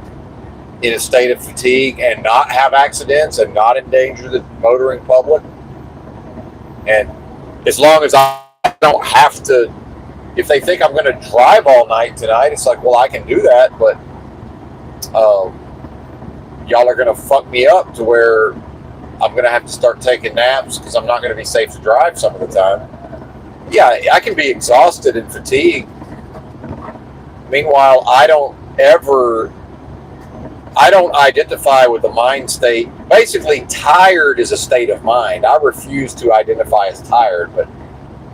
in a state of fatigue and not have accidents and not endanger the motoring public. And as long as I don't have to, if they think I'm going to drive all night tonight, it's like, well, I can do that, but y'all are going to fuck me up to where I'm going to have to start taking naps because I'm not going to be safe to drive some of the time. Yeah, I can be exhausted and fatigued. Meanwhile, I don't identify with the mind state. Basically, tired is a state of mind. I refuse to identify as tired, but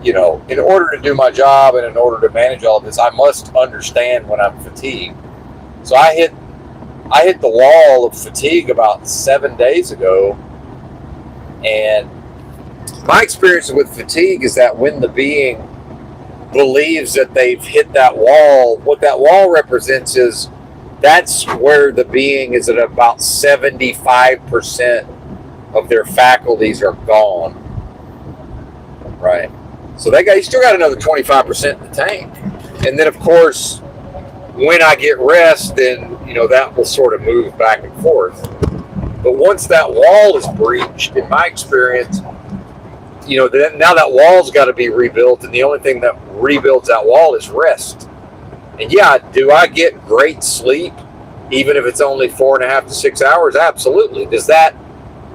in order to do my job and in order to manage all of this, I must understand when I'm fatigued. So I hit the wall of fatigue about 7 days ago, and my experience with fatigue is that when the being believes that they've hit that wall, what that wall represents is that's where the being is at about 75% of their faculties are gone, right? So you still got another 25% in the tank. And then, of course, when I get rest, then, that will sort of move back and forth. But once that wall is breached, in my experience, now that wall's got to be rebuilt, and the only thing that rebuilds that wall is rest. And yeah, do I get great sleep, even if it's only 4.5 to 6 hours? Absolutely. Does that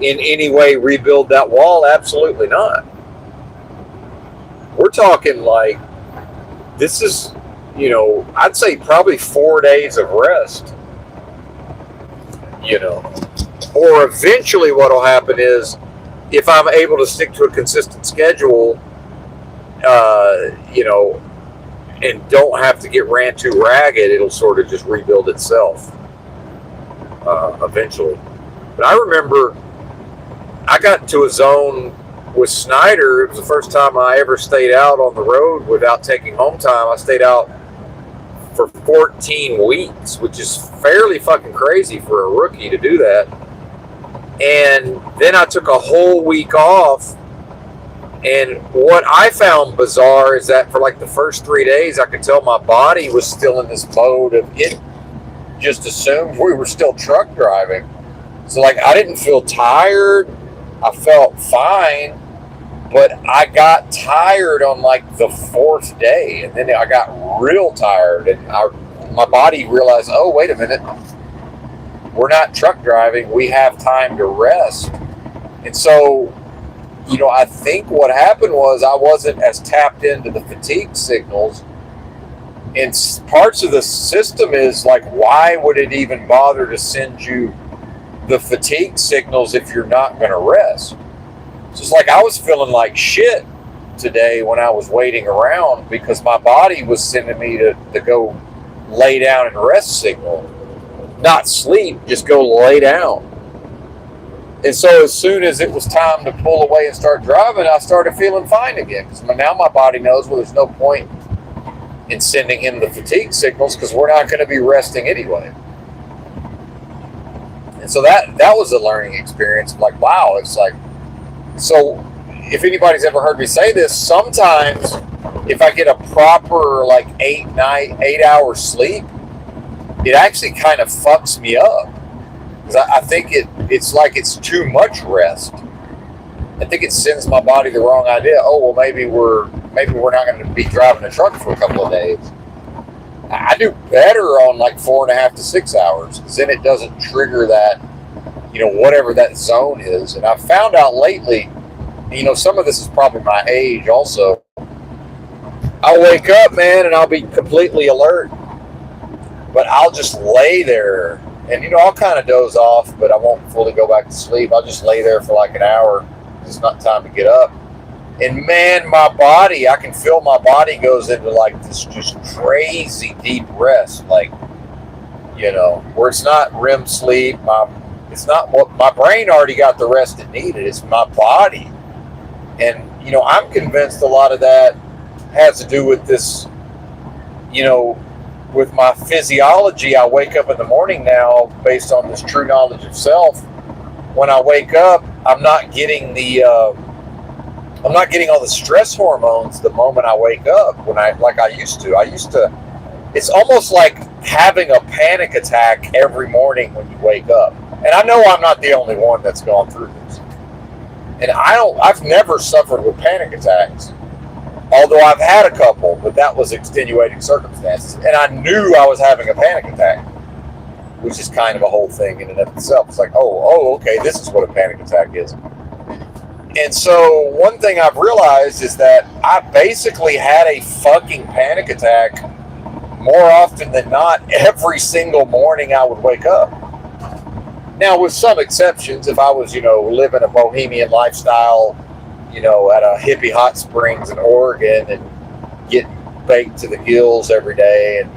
in any way rebuild that wall? Absolutely not. We're talking like, this is, I'd say probably 4 days of rest, or eventually what'll happen is, if I'm able to stick to a consistent schedule, and don't have to get ran too ragged, it'll sort of just rebuild itself eventually. But I remember I got to a zone with Snyder. It was the first time I ever stayed out on the road without taking home time. I stayed out for 14 weeks, which is fairly fucking crazy for a rookie to do that. And then I took a whole week off. And what I found bizarre is that for like the first 3 days, I could tell my body was still in this mode of it just assumed we were still truck driving. So like I didn't feel tired. I felt fine. But I got tired on like the 4th day. And then I got real tired. And my body realized, oh, wait a minute. We're not truck driving. We have time to rest. And so, I think what happened was I wasn't as tapped into the fatigue signals. And parts of the system is like, why would it even bother to send you the fatigue signals if you're not going to rest? So it's like I was feeling like shit today when I was waiting around because my body was sending me to go lay down and rest signal. Not sleep, just go lay down. And so as soon as it was time to pull away and start driving, I started feeling fine again. Because now my body knows, well, there's no point in sending him the fatigue signals because we're not going to be resting anyway. And so that was a learning experience. I'm like, wow, it's like, so if anybody's ever heard me say this, sometimes if I get a proper like 8 hours sleep, it actually kind of fucks me up. Because I think it's like it's too much rest. I think it sends my body the wrong idea. Oh, well, maybe we're not going to be driving a truck for a couple of days. I do better on like 4.5 to 6 hours because then it doesn't trigger that, whatever that zone is. And I've found out lately, some of this is probably my age also. I'll wake up, man, and I'll be completely alert, but I'll just lay there. And, I'll kind of doze off, but I won't fully go back to sleep. I'll just lay there for like an hour. It's not time to get up. And, man, my body, I can feel my body goes into like this just crazy deep rest. Like, where it's not REM sleep. It's not what my brain already got the rest it needed. It's my body. And, I'm convinced a lot of that has to do with this, with my physiology. I wake up in the morning now based on this true knowledge of self. When I wake up, I'm not getting all the stress hormones the moment I wake up like I used to. It's almost like having a panic attack every morning when you wake up. And I know I'm not the only one that's gone through this. And I've never suffered with panic attacks. Although I've had a couple, but that was extenuating circumstances. And I knew I was having a panic attack, which is kind of a whole thing in and of itself. It's like, okay, this is what a panic attack is. And so one thing I've realized is that I basically had a fucking panic attack more often than not every single morning I would wake up. Now, with some exceptions, if I was, living a bohemian lifestyle, at a hippie hot springs in Oregon and getting baked to the gills every day and,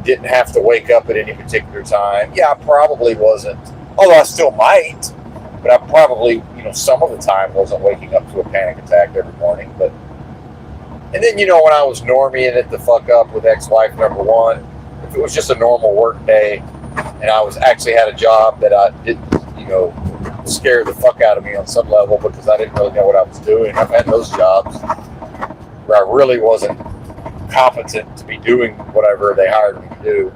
didn't have to wake up at any particular time. Yeah, I probably wasn't, although I still might, but I probably, some of the time wasn't waking up to a panic attack every morning. And then, when I was normieing it the fuck up with ex-wife number one, if it was just a normal work day and I was actually had a job that I didn't, scare the fuck out of me on some level because I didn't really know what I was doing. I've had those jobs where I really wasn't competent to be doing whatever they hired me to do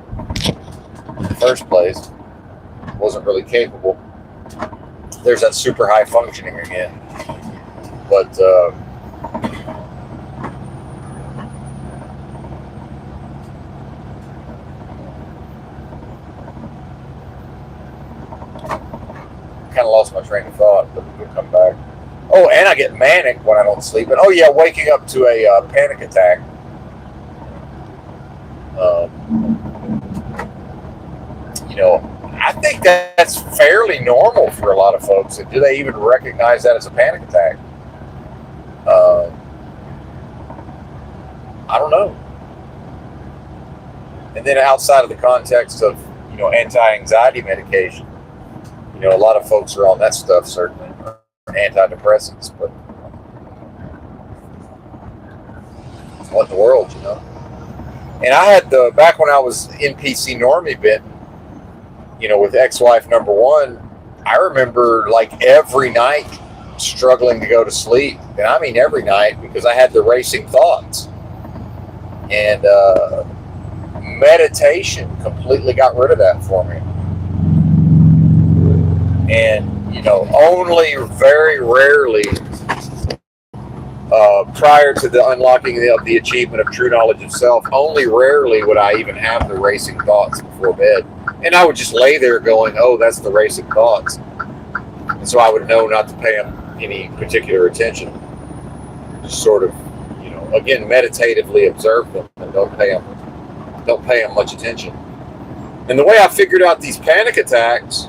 in the first place. Wasn't really capable. There's that super high functioning again. But kind of lost my train of thought, but we'll come back. Oh, and I get manic when I don't sleep. And waking up to a panic attack. I think that's fairly normal for a lot of folks. And do they even recognize that as a panic attack? I don't know. And then outside of the context of, anti-anxiety medication, a lot of folks are on that stuff, certainly, antidepressants, but what in the world, And I had back when I was NPC Normie bit, with ex-wife number one, I remember like every night struggling to go to sleep. And I mean every night because I had the racing thoughts. And meditation completely got rid of that for me. And, only very rarely prior to the unlocking of the achievement of true knowledge of self, only rarely would I even have the racing thoughts before bed. And I would just lay there going, oh, that's the racing thoughts. And so I would know not to pay them any particular attention. Just sort of, again, meditatively observe them and don't pay them much attention. And the way I figured out these panic attacks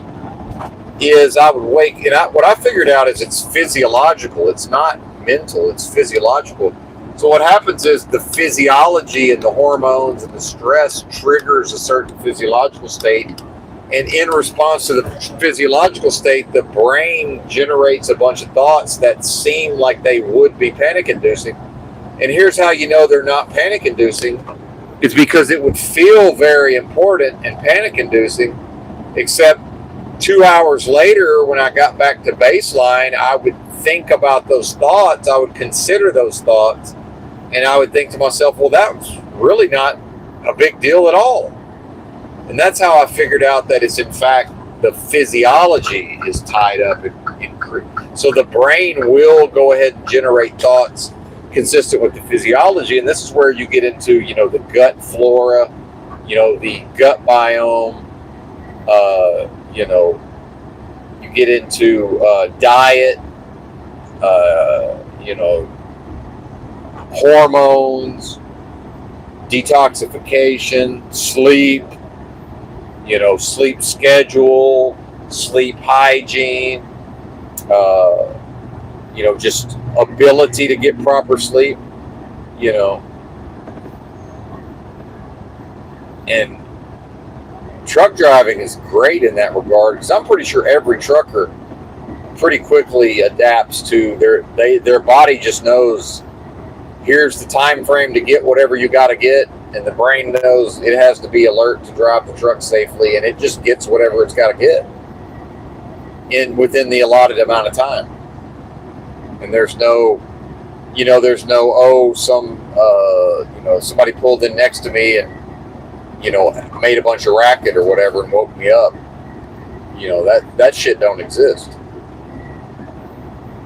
is I would wake, and what I figured out is it's physiological. It's not mental, it's physiological. So what happens is the physiology and the hormones and the stress triggers a certain physiological state. And in response to the physiological state, the brain generates a bunch of thoughts that seem like they would be panic-inducing. And here's how you know they're not panic-inducing. It's because it would feel very important and panic-inducing, except 2 hours later, when I got back to baseline, I would think about those thoughts. I would consider those thoughts. And I would think to myself, well, that was really not a big deal at all. And that's how I figured out that it's, in fact, the physiology is tied up in so the brain will go ahead and generate thoughts consistent with the physiology. And this is where you get into, the gut flora, the gut biome, you get into diet, hormones, detoxification, sleep, sleep schedule, sleep hygiene, just ability to get proper sleep, and truck driving is great in that regard, because I'm pretty sure every trucker pretty quickly adapts to their body just knows here's the time frame to get whatever you got to get, and the brain knows it has to be alert to drive the truck safely, and it just gets whatever it's got to get within the allotted amount of time. And there's no somebody pulled in next to me and made a bunch of racket or whatever and woke me up. That shit don't exist.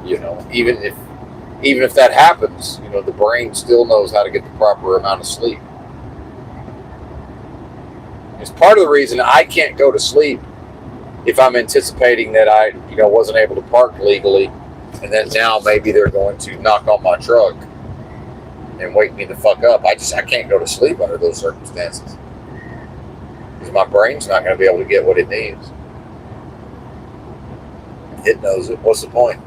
Even if that happens, the brain still knows how to get the proper amount of sleep. It's part of the reason I can't go to sleep if I'm anticipating that I, wasn't able to park legally, and then now maybe they're going to knock on my truck and wake me the fuck up. I can't go to sleep under those circumstances, because my brain's not going to be able to get what it needs. It knows it. What's the point?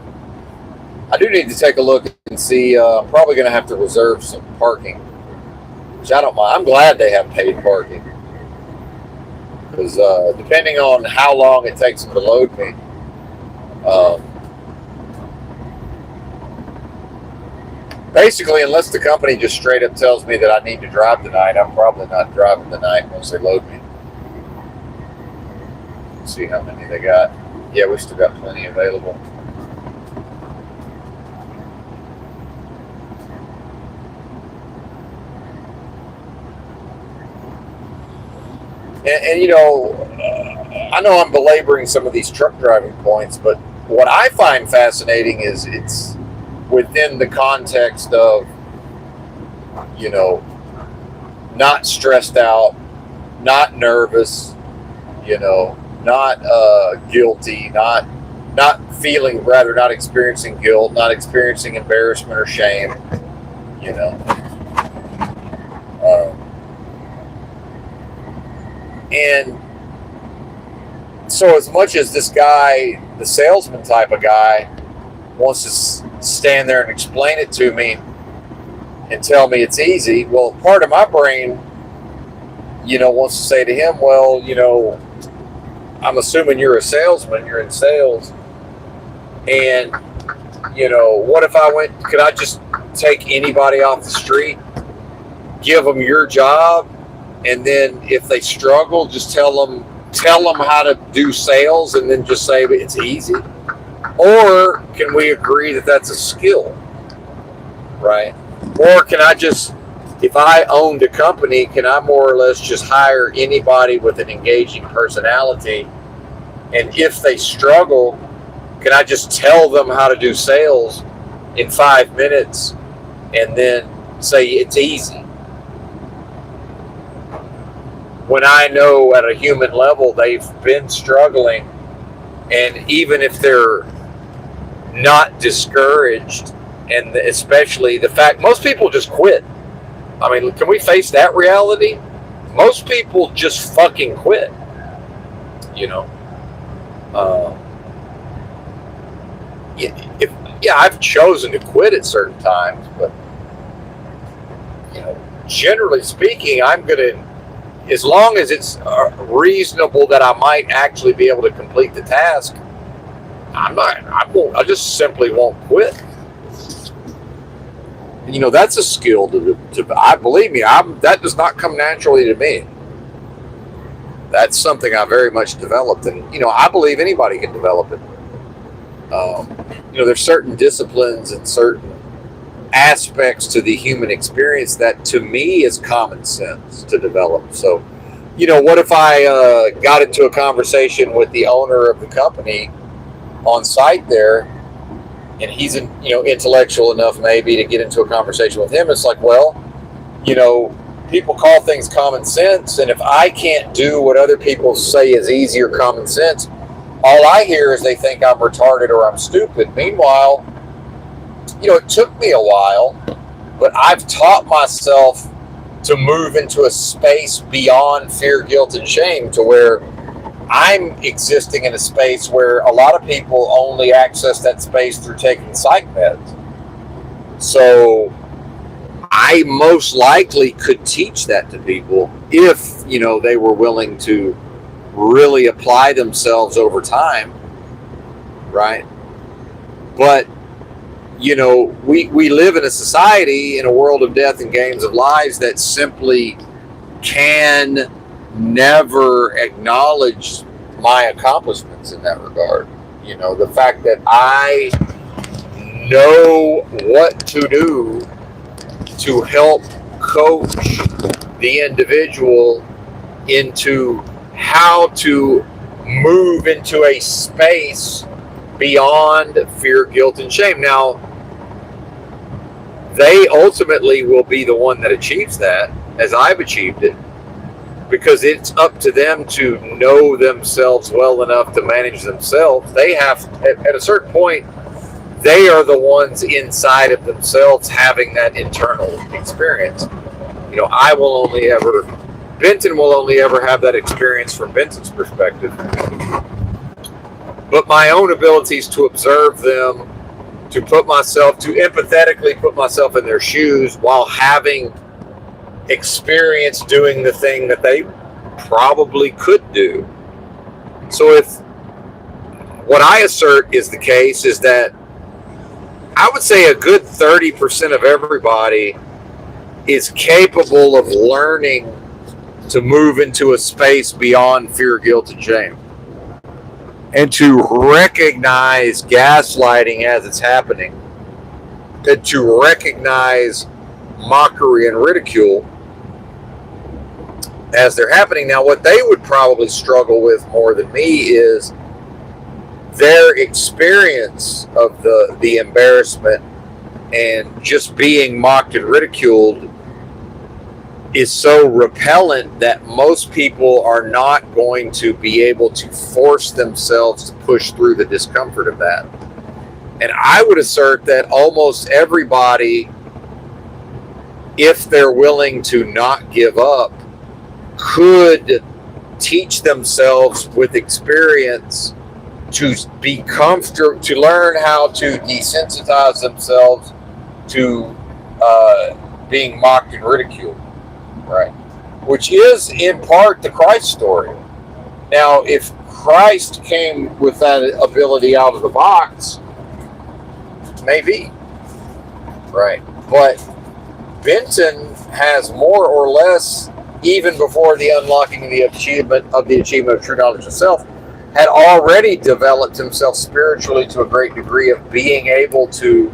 I do need to take a look and see. I'm probably going to have to reserve some parking, which I don't mind. I'm glad they have paid parking, because depending on how long it takes them to load me, basically, unless the company just straight up tells me that I need to drive tonight, I'm probably not driving tonight once they load me. Let's see how many they got. Yeah, we still got plenty available. And I know I'm belaboring some of these truck driving points, but what I find fascinating is it's within the context of, not stressed out, not nervous, not guilty, not experiencing guilt, not experiencing embarrassment or shame, and so as much as this guy, the salesman type of guy, wants to stand there and explain it to me and tell me it's easy, well, part of my brain, wants to say to him, well, I'm assuming you're a salesman, you're in sales, and, what if could I just take anybody off the street, give them your job, and then if they struggle, just tell them how to do sales, and then just say it's easy? Or can we agree that that's a skill, right? Or can I just, if I owned a company, can I more or less just hire anybody with an engaging personality, and if they struggle, can I just tell them how to do sales in 5 minutes and then say it's easy? When I know at a human level they've been struggling, and even if they're not discouraged, And especially the fact most people just quit. I mean, can we face that reality? Most people just fucking quit. You know, I've chosen to quit at certain times, but generally speaking, I'm gonna, as long as it's reasonable that I might actually be able to complete the task, I just simply won't quit. And, that's a skill I believe me, that does not come naturally to me. That's something I very much developed, and I believe anybody can develop it. There's certain disciplines and certain aspects to the human experience that to me is common sense to develop. So, what if I got into a conversation with the owner of the company on site there, and he's intellectual enough maybe to get into a conversation with him? It's like, well, people call things common sense, and if I can't do what other people say is easy or common sense, all I hear is they think I'm retarded or I'm stupid. Meanwhile, it took me a while, but I've taught myself to move into a space beyond fear, guilt, and shame, to where I'm existing in a space where a lot of people only access that space through taking psych meds. So I most likely could teach that to people if, they were willing to really apply themselves over time, right? But, we live in a society, in a world of death and games of lies, that simply can never acknowledge my accomplishments in that regard. The fact that I know what to do to help coach the individual into how to move into a space beyond fear, guilt, and shame. Now, they ultimately will be the one that achieves that, as I've achieved it, because it's up to them to know themselves well enough to manage themselves. They have, at a certain point, they are the ones inside of themselves having that internal experience. Benton will only ever have that experience from Benton's perspective. But my own abilities to observe them, to empathetically put myself in their shoes while having experience doing the thing that they probably could do. So if what I assert is the case, is that I would say a good 30% of everybody is capable of learning to move into a space beyond fear, guilt, and shame, and to recognize gaslighting as it's happening, and to recognize mockery and ridicule as they're happening. Now, what they would probably struggle with more than me is their experience of the embarrassment and just being mocked and ridiculed is so repellent that most people are not going to be able to force themselves to push through the discomfort of that. And I would assert that almost everybody, if they're willing to not give up, could teach themselves with experience to be comfortable, to learn how to desensitize themselves to being mocked and ridiculed, right? Which is in part the Christ story. Now, if Christ came with that ability out of the box, maybe, right? But Benton has more or less, even before the unlocking of the achievement of true knowledge of self, had already developed himself spiritually to a great degree of being able to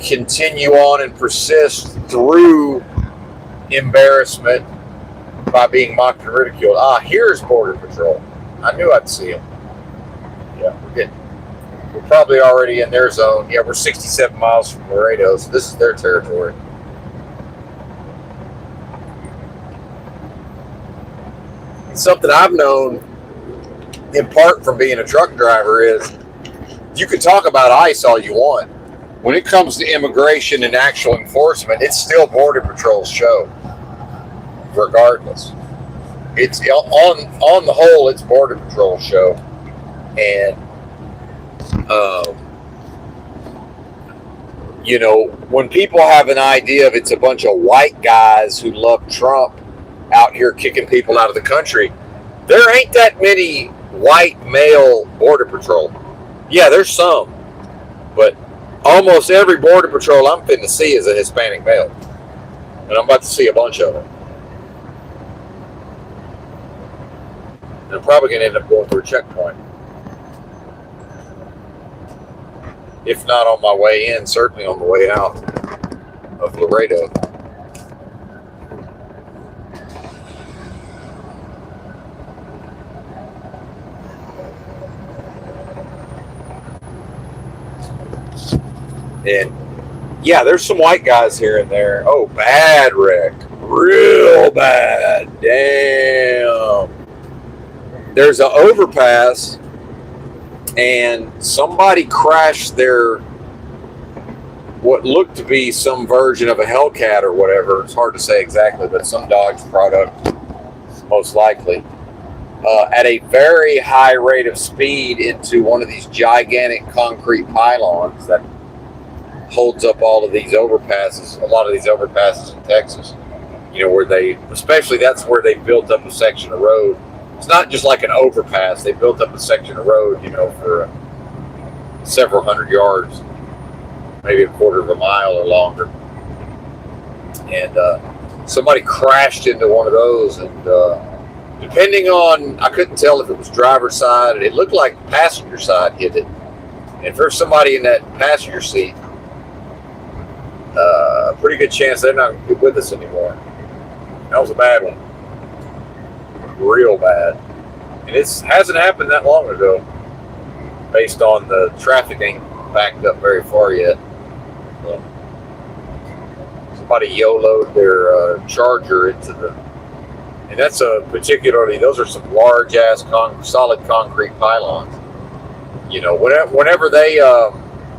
continue on and persist through embarrassment by being mocked and ridiculed. Here's Border Patrol. I knew I'd see him. Yeah, we're probably already in their zone. Yeah, we're 67 miles from Laredo, so this is their territory. Something I've known, in part from being a truck driver, is you can talk about ICE all you want, when it comes to immigration and actual enforcement, it's still Border Patrol's show, regardless. It's on the whole, it's Border Patrol's show, and you know, when people have an idea of it's a bunch of white guys who love Trump out here kicking people out of the country, there ain't that many white male Border Patrol. Yeah, there's some, but almost every Border Patrol I'm finna see is a Hispanic male, and I'm about to see a bunch of them. And I'm probably gonna end up going through a checkpoint. If not on my way in, certainly on the way out of Laredo. And yeah, there's some white guys here and there. Oh, bad wreck. Real bad. Damn. There's an overpass, and somebody crashed their, what looked to be some version of a Hellcat or whatever. It's hard to say exactly, but some Dodge product, most likely, at a very high rate of speed into one of these gigantic concrete pylons that holds up all of these overpasses, a lot of these overpasses in Texas, you know, where they, especially that's where they built up a section of road. It's not just like an overpass. They built up a section of road, you know, for several hundred yards, maybe a quarter of a mile or longer. And somebody crashed into one of those, and depending on, I couldn't tell if it was driver's side, it looked like passenger side hit it. And for somebody in that passenger seat, a pretty good chance they're not with us anymore. That was a bad one. Real bad. And it hasn't happened that long ago, based on the traffic ain't backed up very far yet. So somebody YOLO'd their Charger into the, and that's a particularly, those are some large ass solid concrete pylons. You know, whenever they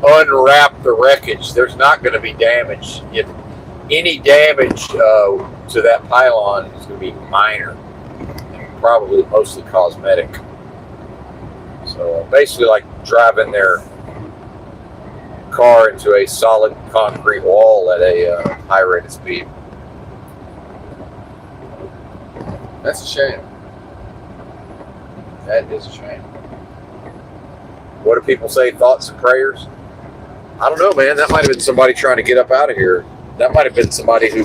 unwrap the wreckage, there's not going to be damage. If any damage to that pylon is going to be minor, and probably mostly cosmetic. So basically like driving their car into a solid concrete wall at a high rate of speed. That's a shame. That is a shame. What do people say? Thoughts and prayers? I don't know, man. That might have been somebody trying to get up out of here. That might have been somebody who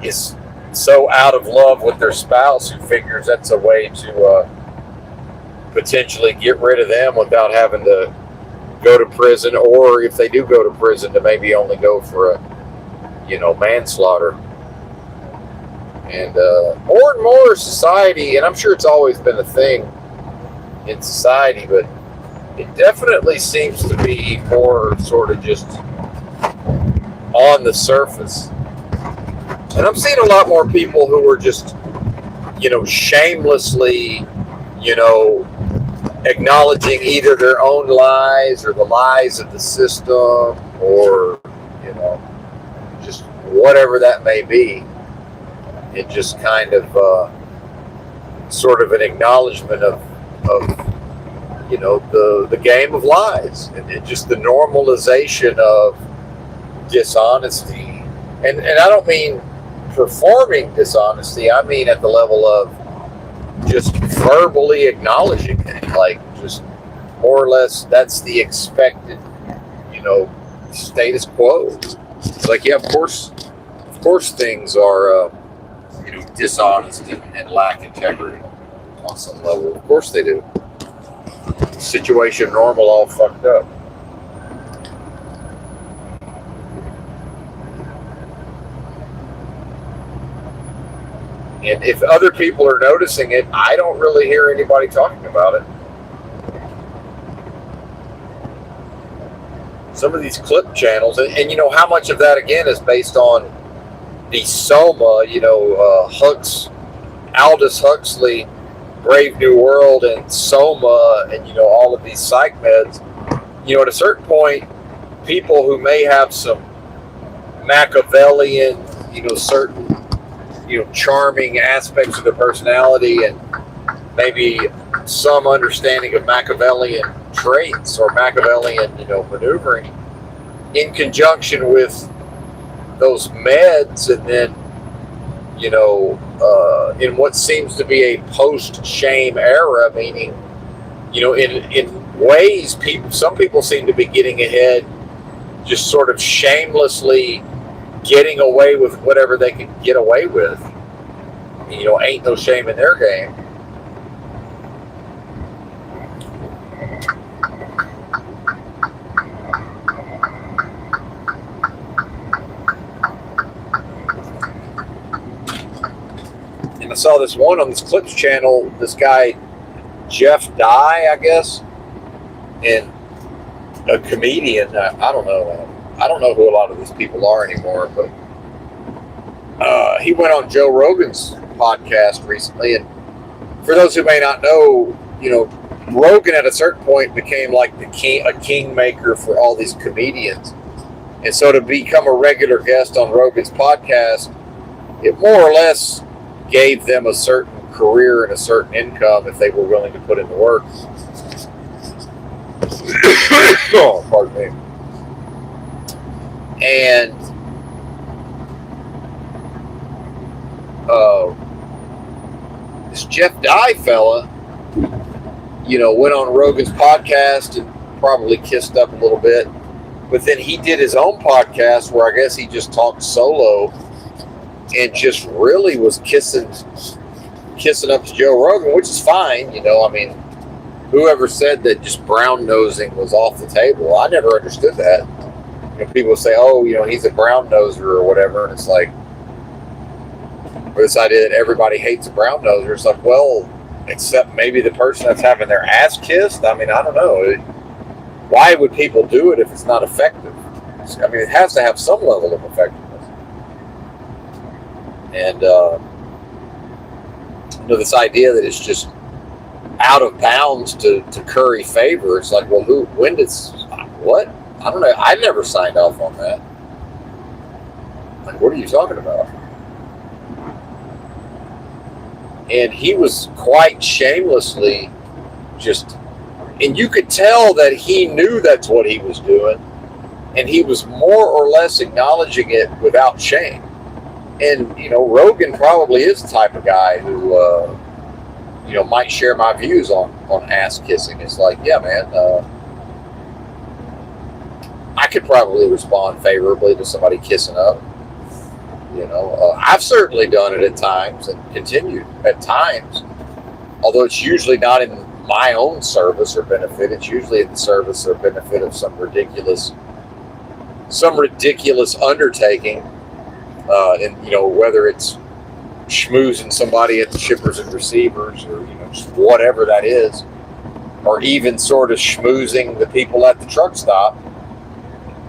is so out of love with their spouse who figures that's a way to potentially get rid of them without having to go to prison, or if they do go to prison, to maybe only go for a, you know, manslaughter. And more and more society, and I'm sure it's always been a thing in society, but it definitely seems to be more sort of just on the surface. And I'm seeing a lot more people who are just, you know, shamelessly, you know, acknowledging either their own lies or the lies of the system, or, you know, just whatever that may be. It just kind of sort of an acknowledgement of you know, the game of lies, and just the normalization of dishonesty. And I don't mean performing dishonesty. I mean at the level of just verbally acknowledging it, like just more or less that's the expected, you know, status quo. It's like, yeah, of course things are you know, dishonest and lack integrity on some level. Of course they do. Situation normal, all fucked up. And if other people are noticing it, I don't really hear anybody talking about it. Some of these clip channels, and you know how much of that again is based on the Soma, you know, Aldous Huxley, Brave New World, and Soma, and you know, all of these psych meds. You know, at a certain point, people who may have some Machiavellian, certain, charming aspects of their personality, and maybe some understanding of Machiavellian traits or Machiavellian, maneuvering, in conjunction with those meds, and then, in what seems to be a post-shame era, meaning, in ways, some people seem to be getting ahead, just sort of shamelessly getting away with whatever they can get away with. Ain't no shame in their game. And I saw this one on this Clips channel, this guy, Jeff Dye, I guess, and a comedian. I don't know. I don't know who a lot of these people are anymore, but he went on Joe Rogan's podcast recently. And for those who may not know, Rogan at a certain point became like a kingmaker for all these comedians. And so to become a regular guest on Rogan's podcast, it more or less gave them a certain career and a certain income if they were willing to put in the work. Oh, pardon me. And this Jeff Dye fella, went on Rogan's podcast and probably kissed up a little bit. But then he did his own podcast where I guess he just talked solo and just really was kissing up to Joe Rogan, which is fine. Whoever said that just brown nosing was off the table, I never understood that. People say, oh, he's a brown noser or whatever, and it's like, or this idea that everybody hates a brown noser. It's like, well, except maybe the person that's having their ass kissed. I don't know. Why would people do it if it's not effective? It has to have some level of effectiveness. And this idea that it's just out of bounds to curry favor. It's like, well, what? I don't know. I never signed off on that. Like, what are you talking about? And he was quite shamelessly and you could tell that he knew that's what he was doing, and he was more or less acknowledging it without shame. And, Rogan probably is the type of guy who, might share my views on ass kissing. It's like, yeah, man, I could probably respond favorably to somebody kissing up. I've certainly done it at times and continued at times, although it's usually not in my own service or benefit. It's usually in the service or benefit of some ridiculous undertaking. And whether it's schmoozing somebody at the shippers and receivers, or just whatever that is, or even sort of schmoozing the people at the truck stop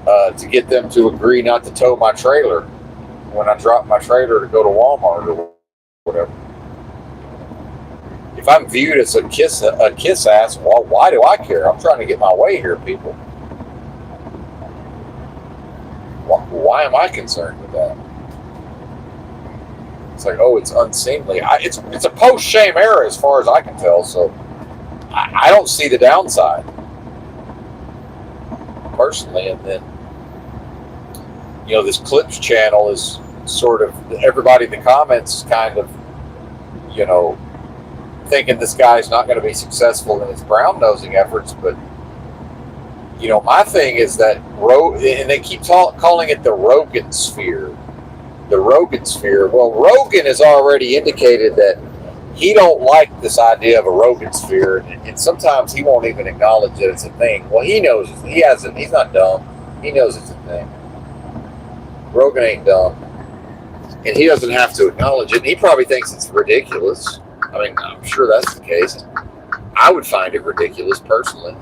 to get them to agree not to tow my trailer when I drop my trailer to go to Walmart or whatever. If I'm viewed as a kiss ass, well, why do I care? I'm trying to get my way here, people. Why am I concerned with that? It's like, oh, it's unseemly. It's a post-shame era as far as I can tell, so I don't see the downside, personally. And then, this Clips channel is sort of, everybody in the comments is kind of, thinking this guy's not going to be successful in his brown nosing efforts. But, my thing is that, and they keep calling it the Rogan sphere. The Rogan sphere. Well, Rogan has already indicated that he don't like this idea of a Rogan sphere, and sometimes he won't even acknowledge that it's a thing. Well, he knows he's not dumb. He knows it's a thing. Rogan ain't dumb, and he doesn't have to acknowledge it. He probably thinks it's ridiculous. I'm sure that's the case. I would find it ridiculous personally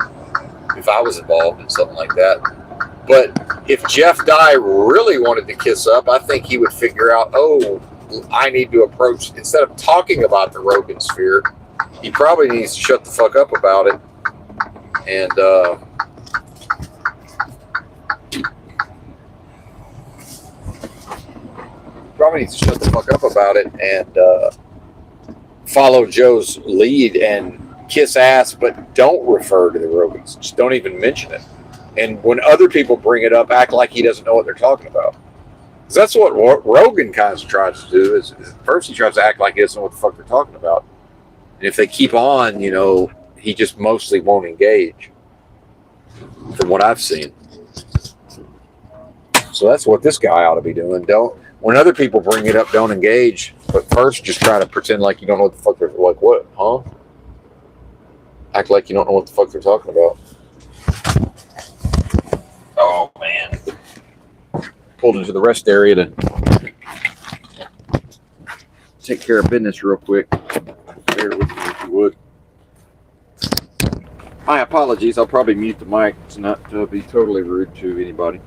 if I was involved in something like that. But if Jeff Dye really wanted to kiss up, I think he would figure out, oh, I need to approach, instead of talking about the Rogan sphere, he probably needs to shut the fuck up about it and, probably needs to shut the fuck up about it and follow Joe's lead and kiss ass, but don't refer to the Rogans. Just don't even mention it. And when other people bring it up, act like he doesn't know what they're talking about. Because that's what Rogan kind of tries to do. Is first he tries to act like he doesn't know what the fuck they're talking about. And if they keep on, he just mostly won't engage. From what I've seen. So that's what this guy ought to be doing. When other people bring it up, don't engage. But first, just try to pretend like you don't know what the fuck they're like. What? Huh? Act like you don't know what the fuck they're talking about. Oh man! Pulled into the rest area to take care of business real quick. Bear with me if you would. My apologies. I'll probably mute the mic to not be totally rude to anybody.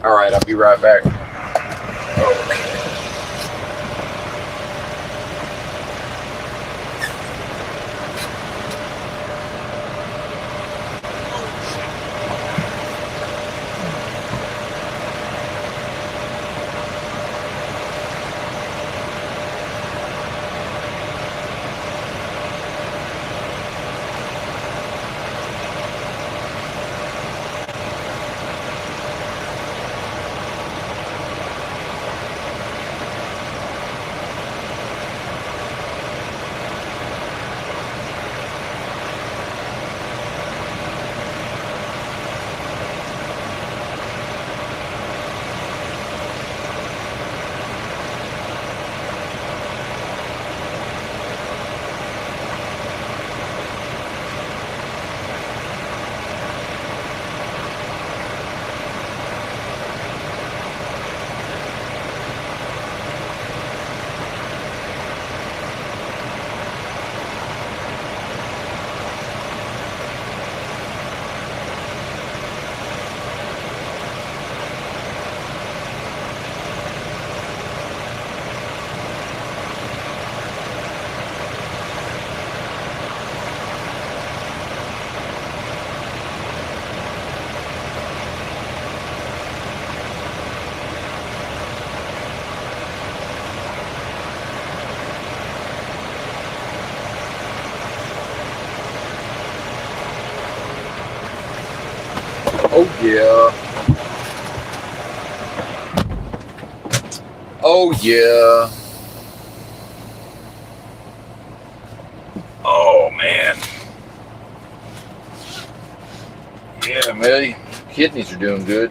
All right, I'll be right back. Oh yeah. Oh yeah. Oh man. Yeah, man. Kidneys are doing good.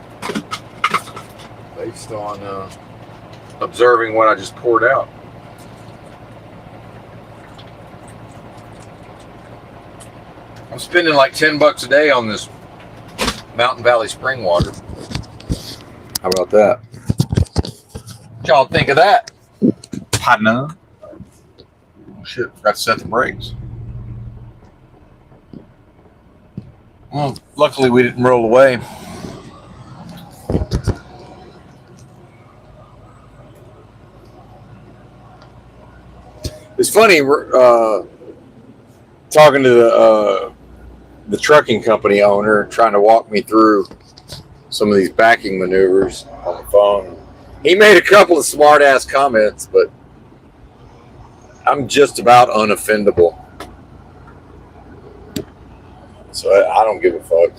Based on observing what I just poured out. I'm spending like $10 a day on this Mountain Valley spring water. How about that? What y'all think of that? Partner. Oh, shit, forgot to set the brakes. Well, luckily we didn't roll away. It's funny, we're talking to the trucking company owner, trying to walk me through some of these backing maneuvers on the phone. He made a couple of smart ass comments, but I'm just about unoffendable. So I don't give a fuck.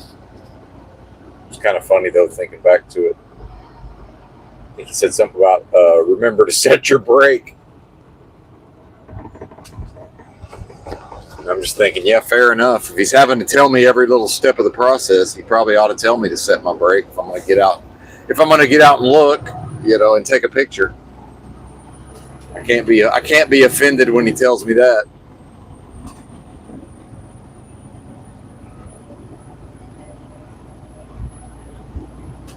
It's kind of funny though, thinking back to it. He said something about remember to set your brake. And I'm just thinking, yeah, fair enough. If he's having to tell me every little step of the process, he probably ought to tell me to set my brake if I'm going to get out. If I'm going to get out and look, and take a picture. I can't be offended when he tells me that.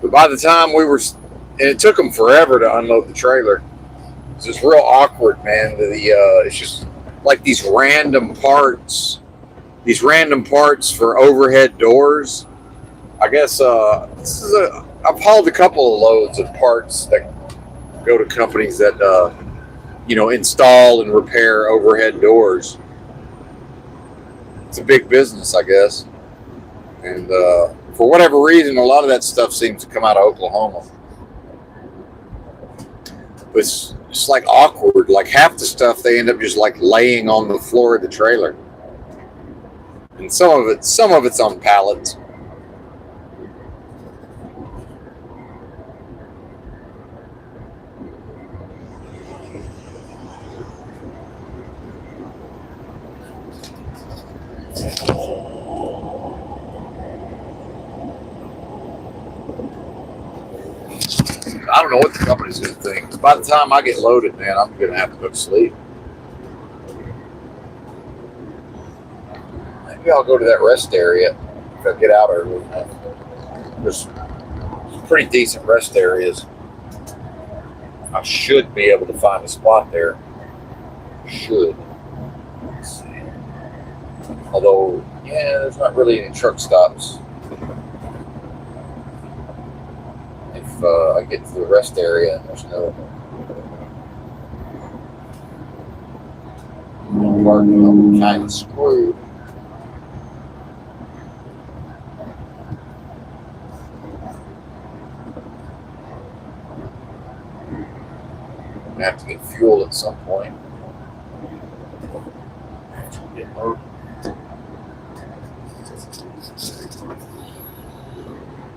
But by the time and it took them forever to unload the trailer. It's just real awkward, man. It's just like these random parts for overhead doors. I guess I've hauled a couple of loads of parts that go to companies that install and repair overhead doors. It's a big business, I guess, and for whatever reason, a lot of that stuff seems to come out of Oklahoma. But it's just like awkward. Like half the stuff they end up just like laying on the floor of the trailer, and some of it's on pallets. I don't know what the company's going to think. By the time I get loaded, man, I'm going to have to go to sleep. Maybe I'll go to that rest area if I get out early enough. There's pretty decent rest areas. I should be able to find a spot there. Should. Let's see. Although, there's not really any truck stops. If I get to the rest area and there's no parking, I'm kind of screwed. I'm gonna have to get fuel at some point.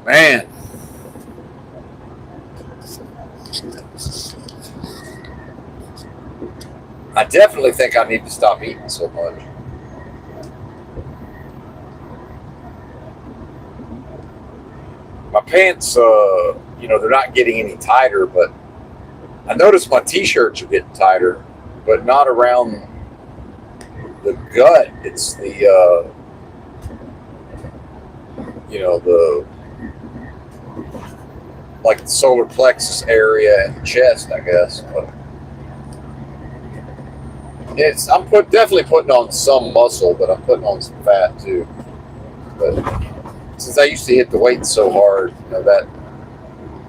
Man. I definitely think I need to stop eating so much. My pants, they're not getting any tighter, but I noticed my t-shirts are getting tighter, but not around the gut. It's the like the solar plexus area and the chest, I guess. But I'm definitely putting on some muscle, but I'm putting on some fat too. But since I used to hit the weights so hard, that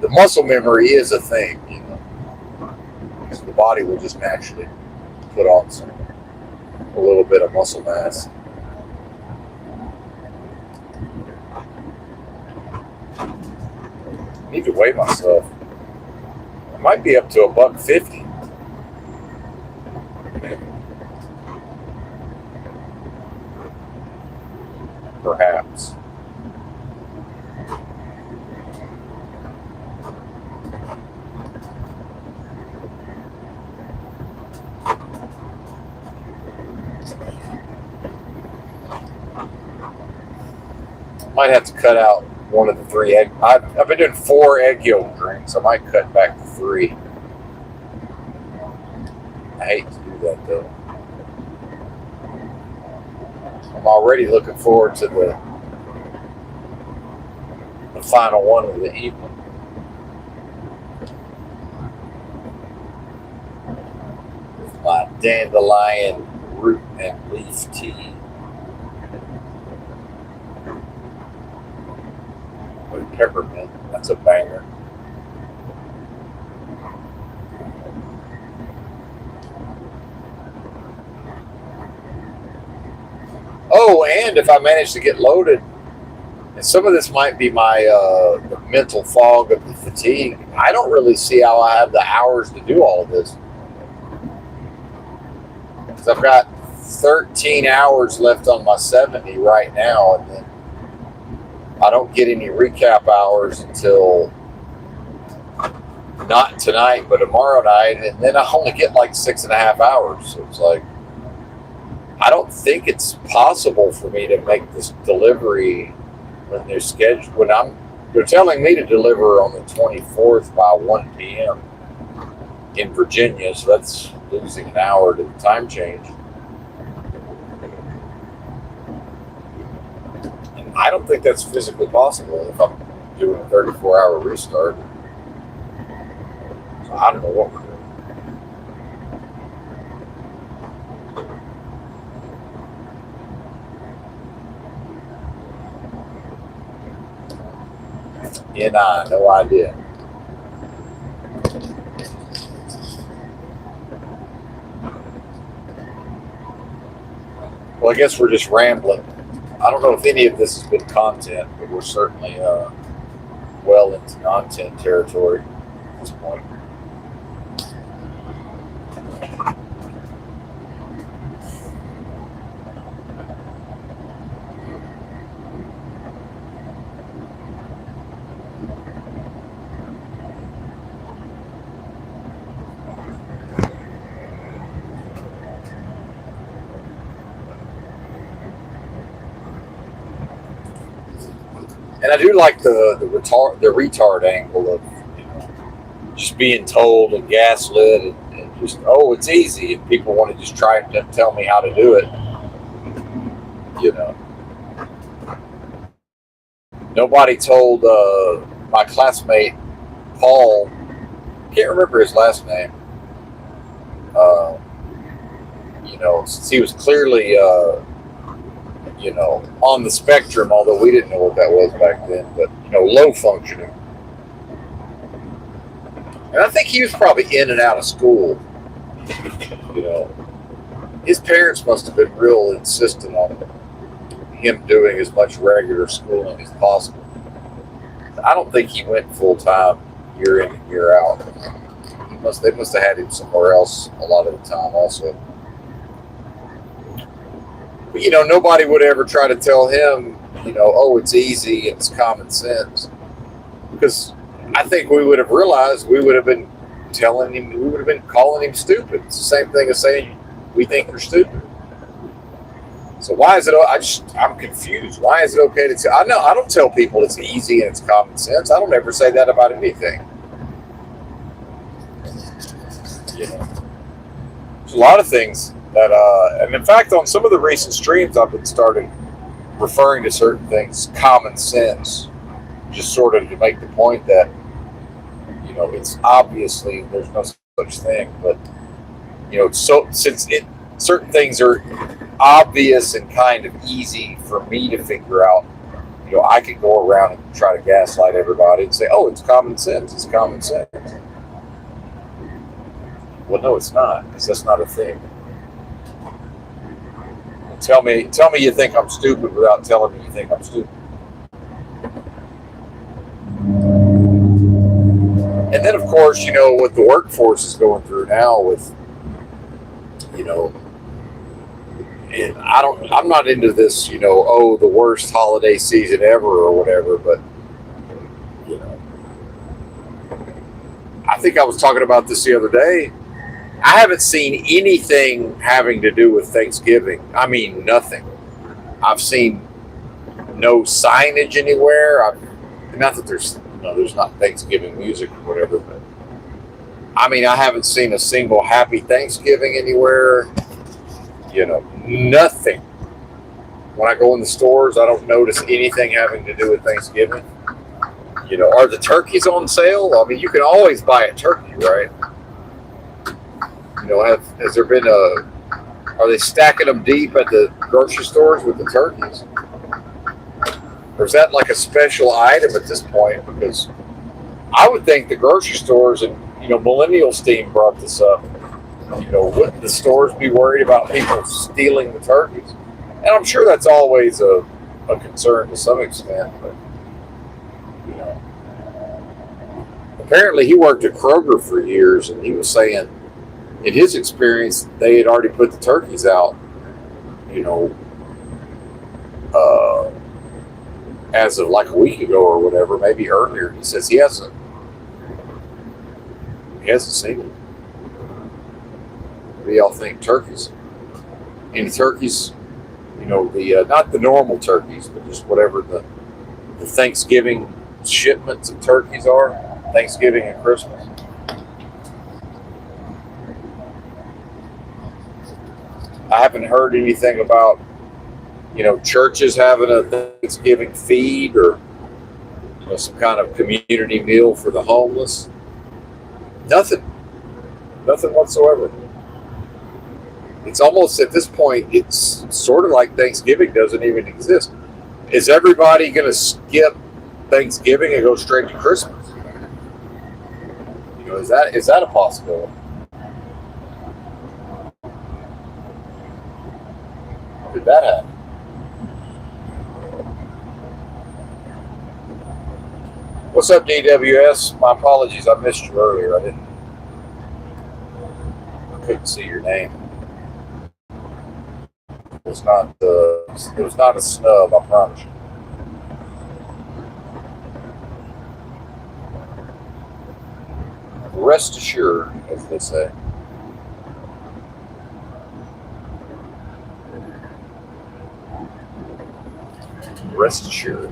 the muscle memory is a thing, so the body will just naturally put on a little bit of muscle mass. I need to weigh myself. I might be up to $150. Perhaps. Might have to cut out one of the 3 egg. I've been doing 4 egg yolk drinks. I might cut back to 3. I hate to do that though. I'm already looking forward to the final one of the evening. With my dandelion root and leaf tea. With peppermint, that's a banger. Oh, and if I manage to get loaded, and some of this might be my the mental fog of the fatigue, I don't really see how I have the hours to do all of this. Because I've got 13 hours left on my 70 right now, and then I don't get any recap hours until not tonight, but tomorrow night, and then I only get like 6.5 hours. So it's like, I don't think it's possible for me to make this delivery when they're scheduled. They're telling me to deliver on the 24th by 1 p.m. in Virginia, so that's losing an hour to the time change. And I don't think that's physically possible if I'm doing a 34-hour restart. So I don't know what we're doing. No idea. Well, I guess we're just rambling. I don't know if any of this has been content, but we're certainly well into content territory at this point. And I do like the retard angle of, you know, just being told and gaslit and just, oh, it's easy, and people want to just try to tell me how to do it. You know, nobody told my classmate Paul, can't remember his last name. You know, since he was clearly you know, on the spectrum, although we didn't know what that was back then, but, you know, low functioning. And I think he was probably in and out of school. You know, his parents must have been real insistent on him doing as much regular schooling as possible. I don't think he went full time year in and year out. They must have had him somewhere else a lot of the time also. But, you know, nobody would ever try to tell him, you know, oh, it's easy, it's common sense. Because I think we would have realized, we would have been telling him, we would have been calling him stupid. It's the same thing as saying we think you're stupid. So why is it, I'm confused. Why is it okay to say, I don't tell people it's easy and it's common sense. I don't ever say that about anything. You know, there's a lot of things that, and in fact, on some of the recent streams, I've been started referring to certain things common sense, just sort of to make the point that, you know, it's obviously there's no such thing, but, you know, so since certain things are obvious and kind of easy for me to figure out, you know, I could go around and try to gaslight everybody and say, oh, it's common sense, it's common sense. Well, no, it's not, because that's not a thing. Tell me you think I'm stupid without telling me you think I'm stupid. And then, of course, you know, what the workforce is going through now with, you know, and I'm not into this, you know, oh, the worst holiday season ever or whatever, but, you know, I think I was talking about this the other day. I haven't seen anything having to do with Thanksgiving. I mean, nothing. I've seen no signage anywhere. Not that there's not Thanksgiving music or whatever, but I mean, I haven't seen a single happy Thanksgiving anywhere. You know, nothing. When I go in the stores, I don't notice anything having to do with Thanksgiving. You know, are the turkeys on sale? I mean, you can always buy a turkey, right? You know, has there been are they stacking them deep at the grocery stores with the turkeys? Or is that like a special item at this point? Because I would think the grocery stores, and, you know, Millennials team brought this up, you know, wouldn't the stores be worried about people stealing the turkeys? And I'm sure that's always a concern to some extent, but, you know. Apparently he worked at Kroger for years, and he was saying, in his experience, they had already put the turkeys out, you know, as of like a week ago or whatever, maybe earlier. He says he hasn't He hasn't seen it. What do y'all think? Turkeys? Any turkeys? You know, the not the normal turkeys, but just whatever the Thanksgiving shipments of turkeys are. Thanksgiving and Christmas. I haven't heard anything about, you know, churches having a Thanksgiving feed or, you know, some kind of community meal for the homeless. Nothing. Nothing whatsoever. It's almost at this point, it's sort of like Thanksgiving doesn't even exist. Is everybody going to skip Thanksgiving and go straight to Christmas? You know, is that a possibility? Did that happen? What's up, DWS? My apologies, I missed you earlier. I couldn't see your name. It was not a snub, I promise you. Rest assured, as they say. Rest assured.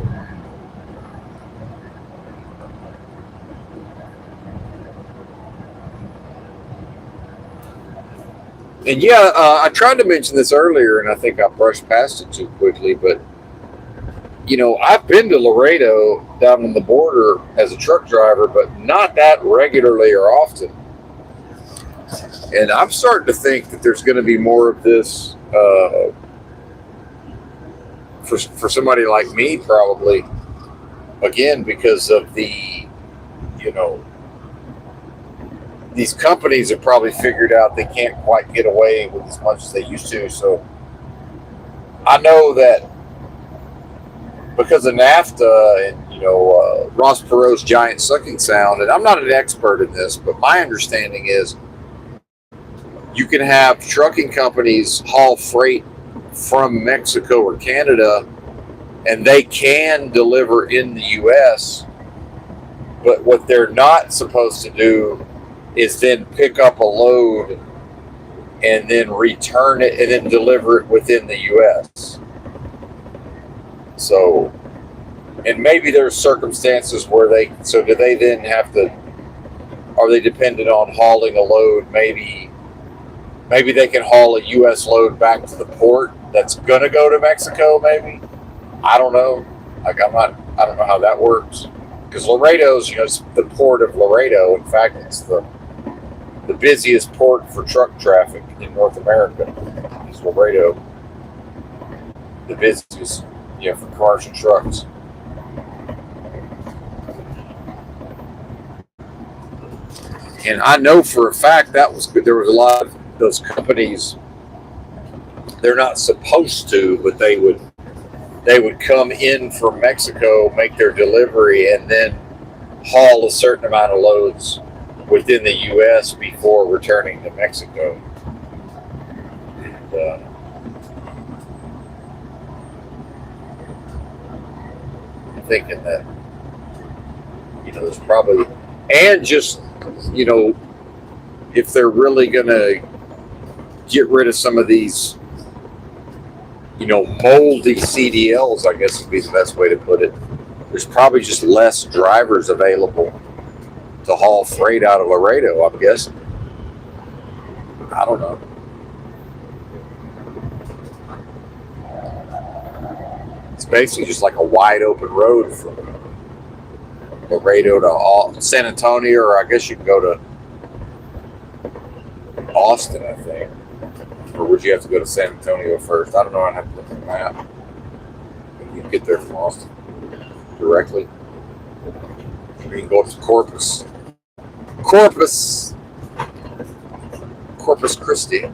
And yeah, I tried to mention this earlier, and I think I brushed past it too quickly, but you know, I've been to Laredo down on the border as a truck driver, but not that regularly or often. And I'm starting to think that there's going to be more of this for somebody like me, probably, again, because of the, you know, these companies have probably figured out they can't quite get away with as much as they used to. So I know that because of NAFTA and, you know, Ross Perot's giant sucking sound, and I'm not an expert in this, but my understanding is you can have trucking companies haul freight from Mexico or Canada, and they can deliver in the U.S., but what they're not supposed to do is then pick up a load and then return it and then deliver it within the U.S. So, and maybe there's circumstances where so do they then have to, are they dependent on hauling a load? Maybe they can haul a U.S. load back to the port that's going to go to Mexico, maybe. I don't know. I don't know how that works. Because Laredo's, you know, it's the port of Laredo. In fact, it's the busiest port for truck traffic in North America. Is Laredo. The busiest, you know, for commercial trucks. And I know for a fact that was good. There was a lot of those companies, they're not supposed to, but they would come in from Mexico, make their delivery, and then haul a certain amount of loads within the U.S. before returning to Mexico. And, I'm thinking that, you know, there's probably, and just, you know, if they're really going to get rid of some of these, you know, moldy CDLs, I guess would be the best way to put it. There's probably just less drivers available to haul freight out of Laredo, I'm guessing. I don't know. It's basically just like a wide open road from Laredo to San Antonio, or I guess you can go to Austin, I think. Or would you have to go to San Antonio first? I don't know. I'd have to look at the map. You can get there from Austin directly. You can go to Corpus Christi.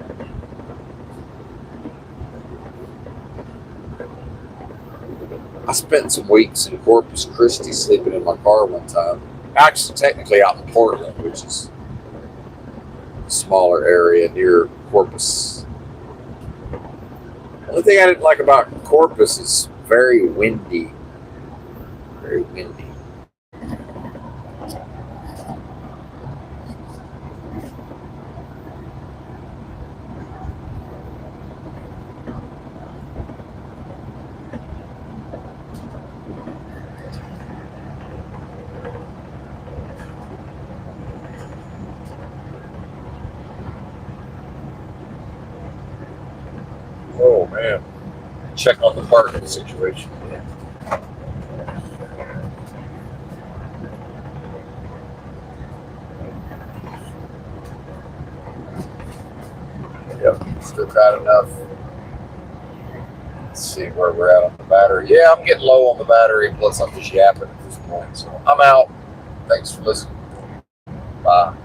I spent some weeks in Corpus Christi sleeping in my car one time. Actually, technically out in Portland, which is a smaller area near Corpus. The only thing I didn't like about Corpus is very windy. Very windy. man. Check on the parking situation. Yep, still got enough. Let's see where we're at on the battery. Yeah, I'm getting low on the battery, plus I'm just yapping at this point. So I'm out. Thanks for listening. Bye.